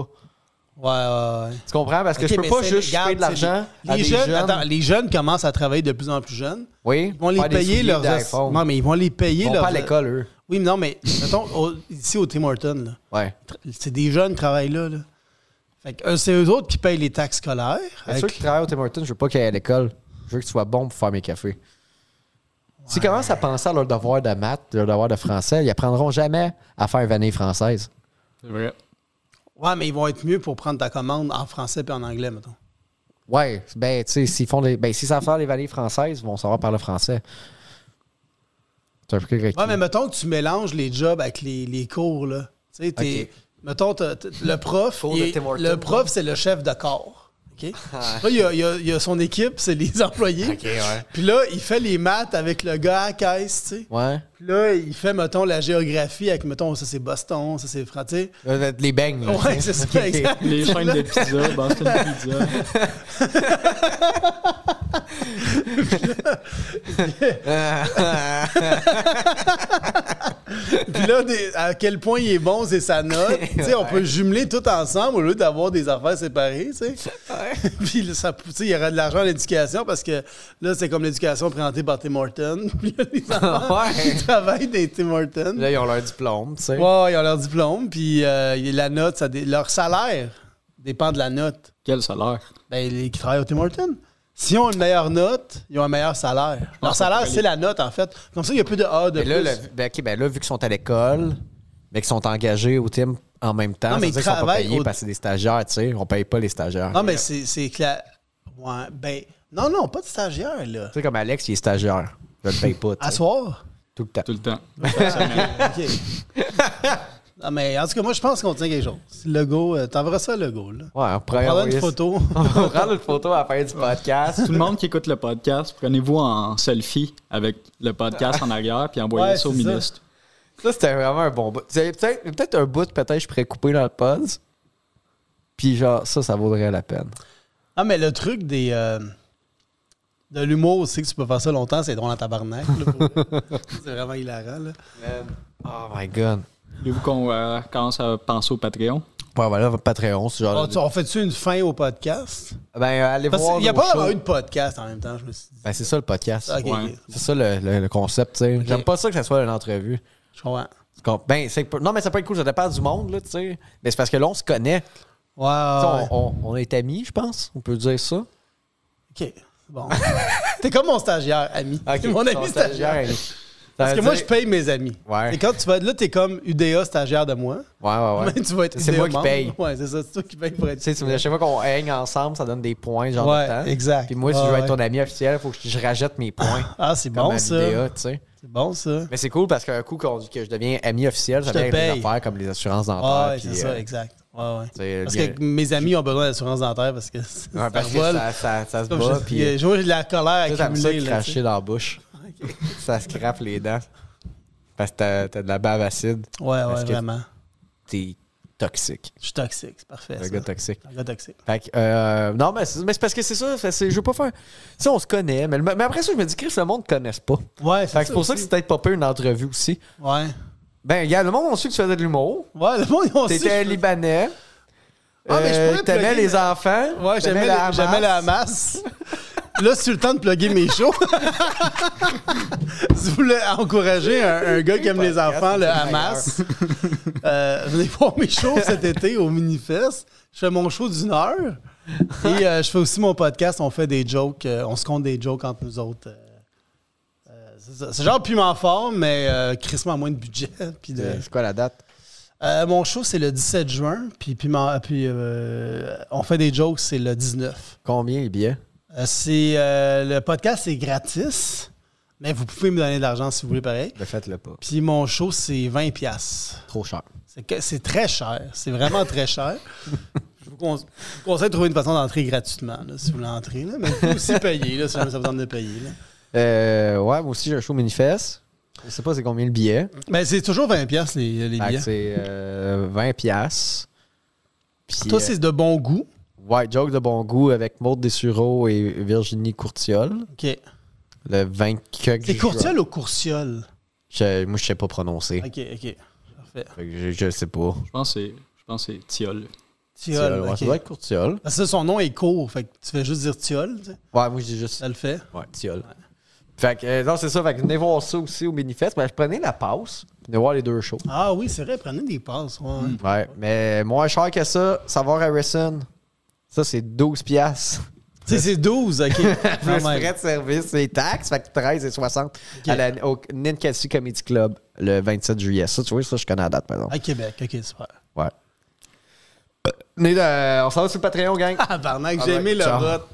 Ouais. Tu comprends? Parce que Ok, je peux mais pas c'est- juste regarde, payer de l'argent c'est- à les des jeunes. jeunes. Attends, les jeunes commencent à travailler de plus en plus jeunes. Oui. Ils vont les faire des payer souliers leurs... d'iPhone. Non, mais ils vont les payer Ils vont leurs... pas à l'école, eux. Oui, mais non, mais mettons, ici au Tim Hortons, là, Ouais. c'est des jeunes qui travaillent là. Fait que c'est eux autres qui payent les taxes scolaires. Mais ceux qui travaillent au Tim Hortons, je veux pas qu'ils aillent à l'école. Je veux que tu sois bon pour faire mes cafés. S'ils commencent à penser à leur devoir de maths, leur devoir de français, ils apprendront jamais à faire vanille française. C'est vrai. Ouais, mais ils vont être mieux pour prendre ta commande en français et en anglais, mettons. Ouais, ben, tu sais, s'ils savent faire les vanilles françaises, ils vont savoir parler français. C'est un peu correct. Ouais, mais mettons que tu mélanges les jobs avec les cours, là. Tu sais, Ok. mettons, le prof, Cours de Tim Hortons. le prof, c'est le chef de corps. OK? Là, il y a son équipe, c'est les employés. Ok, ouais. Puis là, il fait les maths avec le gars à la caisse, tu sais. Ouais. Puis là, il fait, mettons, la géographie avec, mettons, ça c'est Boston, ça c'est France, tu sais. Les beignes. là. Ouais, c'est ça, Ok. exact. Les chaînes de pizza, Boston Pizza. Puis là, à quel point il est bon, c'est sa note. Tu sais, on peut jumeler tout ensemble au lieu d'avoir des affaires séparées, tu sais. Puis là, ça, tu sais, il y aura de l'argent à l'éducation parce que là, c'est comme l'éducation présentée par Tim Hortons. Puis là, les enfants, Ouais. ils travaillent dans Tim Hortons. Là, ils ont leur diplôme, tu sais. Ouais, ils ont leur diplôme. Puis la note, leur salaire dépend de la note. Quel salaire? Ben, les qui travaillent au Tim Hortons. S'ils ont une meilleure note, ils ont un meilleur salaire. Leur salaire, c'est la note, en fait. Comme ça, il n'y a plus de A de Mais là, plus. là, vu qu'ils sont à l'école, mais qu'ils sont engagés au team en même temps, Non, mais ça veut dire ils qu'ils sont pas travaillent payés au- parce que c'est des stagiaires, tu sais. On paye pas les stagiaires. Non, mais c'est clair. Ouais, ben. Non, pas de stagiaire, là. Tu sais, comme Alex, il est stagiaire. Je le paye pas, tu À sais. soir? Tout le temps. Tout le temps. OK. Non, mais en tout cas, moi, je pense qu'on tient quelque chose. Le logo, t'enverras ça, le logo, là. Ouais, on On pourrait prendra envoyer une photo. On va prendre une photo à la fin du podcast. Tout le monde qui écoute le podcast, prenez-vous en selfie avec le podcast en arrière puis envoyez Ouais, ça au c'est ça. ministre. Ça, c'était vraiment un bon bout. C'est peut-être un bout, peut-être, je pourrais couper dans le pod. Puis genre, ça vaudrait la peine. Ah, mais le truc de l'humour aussi, que tu peux faire ça longtemps, c'est drôle en tabarnak. Là, c'est vraiment hilarant, là. Oh my God. Voulez-vous qu'on commence à penser au Patreon? Ouais, voilà, Patreon, c'est genre... On fait-tu une fin au podcast? Ben, allez Parce voir qu'il n'y a nos pas shows. eu de podcast en même temps, je me suis dit. Ben, c'est ça le podcast. Ok, Ouais. ok. C'est ça le concept, tu sais. J'aime pas ça que ça soit une entrevue. Je comprends. Ben, non, mais ça peut être cool, ça dépend du monde, là, tu sais. Mais c'est parce que là, on se connaît. Tu sais, Ouais. on est amis, je pense. On peut dire ça. OK. Bon. T'es comme mon stagiaire, ami. T'es mon ami stagiaire. Parce que moi, je paye mes amis. Ouais. Et quand tu vas être là, t'es comme UDA stagiaire de moi. Ouais. Mais tu vas être C'est UDA moi qui membre. paye. Ouais, c'est ça. C'est toi qui paye pour être. Tu sais, chaque fois qu'on hang ensemble, ça donne des points, genre de Ouais, temps. exact. Puis moi, si Ouais, je veux être ouais. ton ami officiel, il faut que je rajoute mes points. Ah, c'est comme bon, à ça. l'IDEA, tu sais. C'est bon, ça. Mais c'est cool parce qu'un coup que je deviens ami officiel, ça Je te vient avec des paye. affaires comme les assurances dentaires. Ouais, puis, c'est ça, exact. Ouais. c'est Parce bien- que mes amis ont besoin d'assurance dentaire parce que Ouais, parce que vole. ça se Comme bat. je- Puis j'ai de la colère ça, t'aimes ça accumulée. là, tu sais. cracher dans la bouche. Ça se crappe les dents. Parce que t'as de la bave acide. Ouais, Parce que vraiment. T'es toxique. Je suis toxique, c'est parfait. Un ça. gars toxique. Un gars toxique. Fait que, non, mais c'est parce que c'est ça. Je veux pas faire. Tu sais, on se connaît. Mais après ça, je me dis, Chris, le monde ne connaisse pas. Ouais, Fait que c'est pour ça que c'est peut-être pas peu une entrevue aussi. Ouais. Ben, regarde, le monde a su que tu faisais de l'humour. Ouais, le monde, ils ont su. T'étais Libanais. Ah, mais je pourrais t'aimais plugger les enfants. Ouais, j'aimais la Hamas. Là, c'est le temps de plugger mes shows. Si vous voulez encourager un gars qui aime les enfants, le Hamas, venez voir mes shows cet été au Minifest. Je fais mon show d'1 heure. Et je fais aussi mon podcast. On fait des jokes. On se compte des jokes entre nous autres. C'est genre piment fort, mais crissement moins de budget. C'est quoi la date? Mon show, c'est le 17 juin. Puis on fait des jokes, c'est le 19. Combien les billets? Le podcast, c'est gratis. Mais vous pouvez me donner de l'argent si vous voulez, pareil. Ne faites-le pas. Puis mon show, c'est 20$. Trop cher. C'est très cher. C'est vraiment très cher. Je vous conseille de trouver une façon d'entrer gratuitement, là, si vous voulez entrer. Là. Mais vous pouvez aussi payer, là, si jamais ça vous tente de payer. Là. Ouais, moi aussi, j'ai un show Minifest. Je sais pas c'est combien le billet. Mais c'est toujours 20$ les billets. C'est 20$. Puis, toi, c'est de bon goût. Ouais, joke de bon goût avec Maude Dessureau et Virginie Courtiol. OK. Le 24 C'est Courtiol ou Courciol? Moi, je sais pas prononcer. OK. Parfait. Fait que je sais pas. Je pense que c'est Thiol. Tiol, Ouais, OK. ça doit être Courtiol. Parce que son nom est court, fait que tu fais juste dire Tiol. Tu sais. Ouais, moi, je dis juste. Ça le fait. Ouais, Tiol. Ouais. Fait que, non, c'est ça. Fait que venez voir ça aussi au Minifest. Ben, je prenais la passe. Venez voir les deux shows. Ah oui, c'est vrai, prenez des passes. Ouais. Ouais, mais moins cher que ça, Savoir Harrison. Ça, c'est 12$. Tu sais, c'est 12, OK. Plus Quand même. frais de service, c'est taxes, fait que 13,60 au Ninkasi Comedy Club le 27 juillet. Ça, tu vois, ça, je connais la date, par exemple. À Québec, OK, super. Ouais. On s'en va sur le Patreon, gang. Ah, barnac, j'ai aimé le ciao. vote.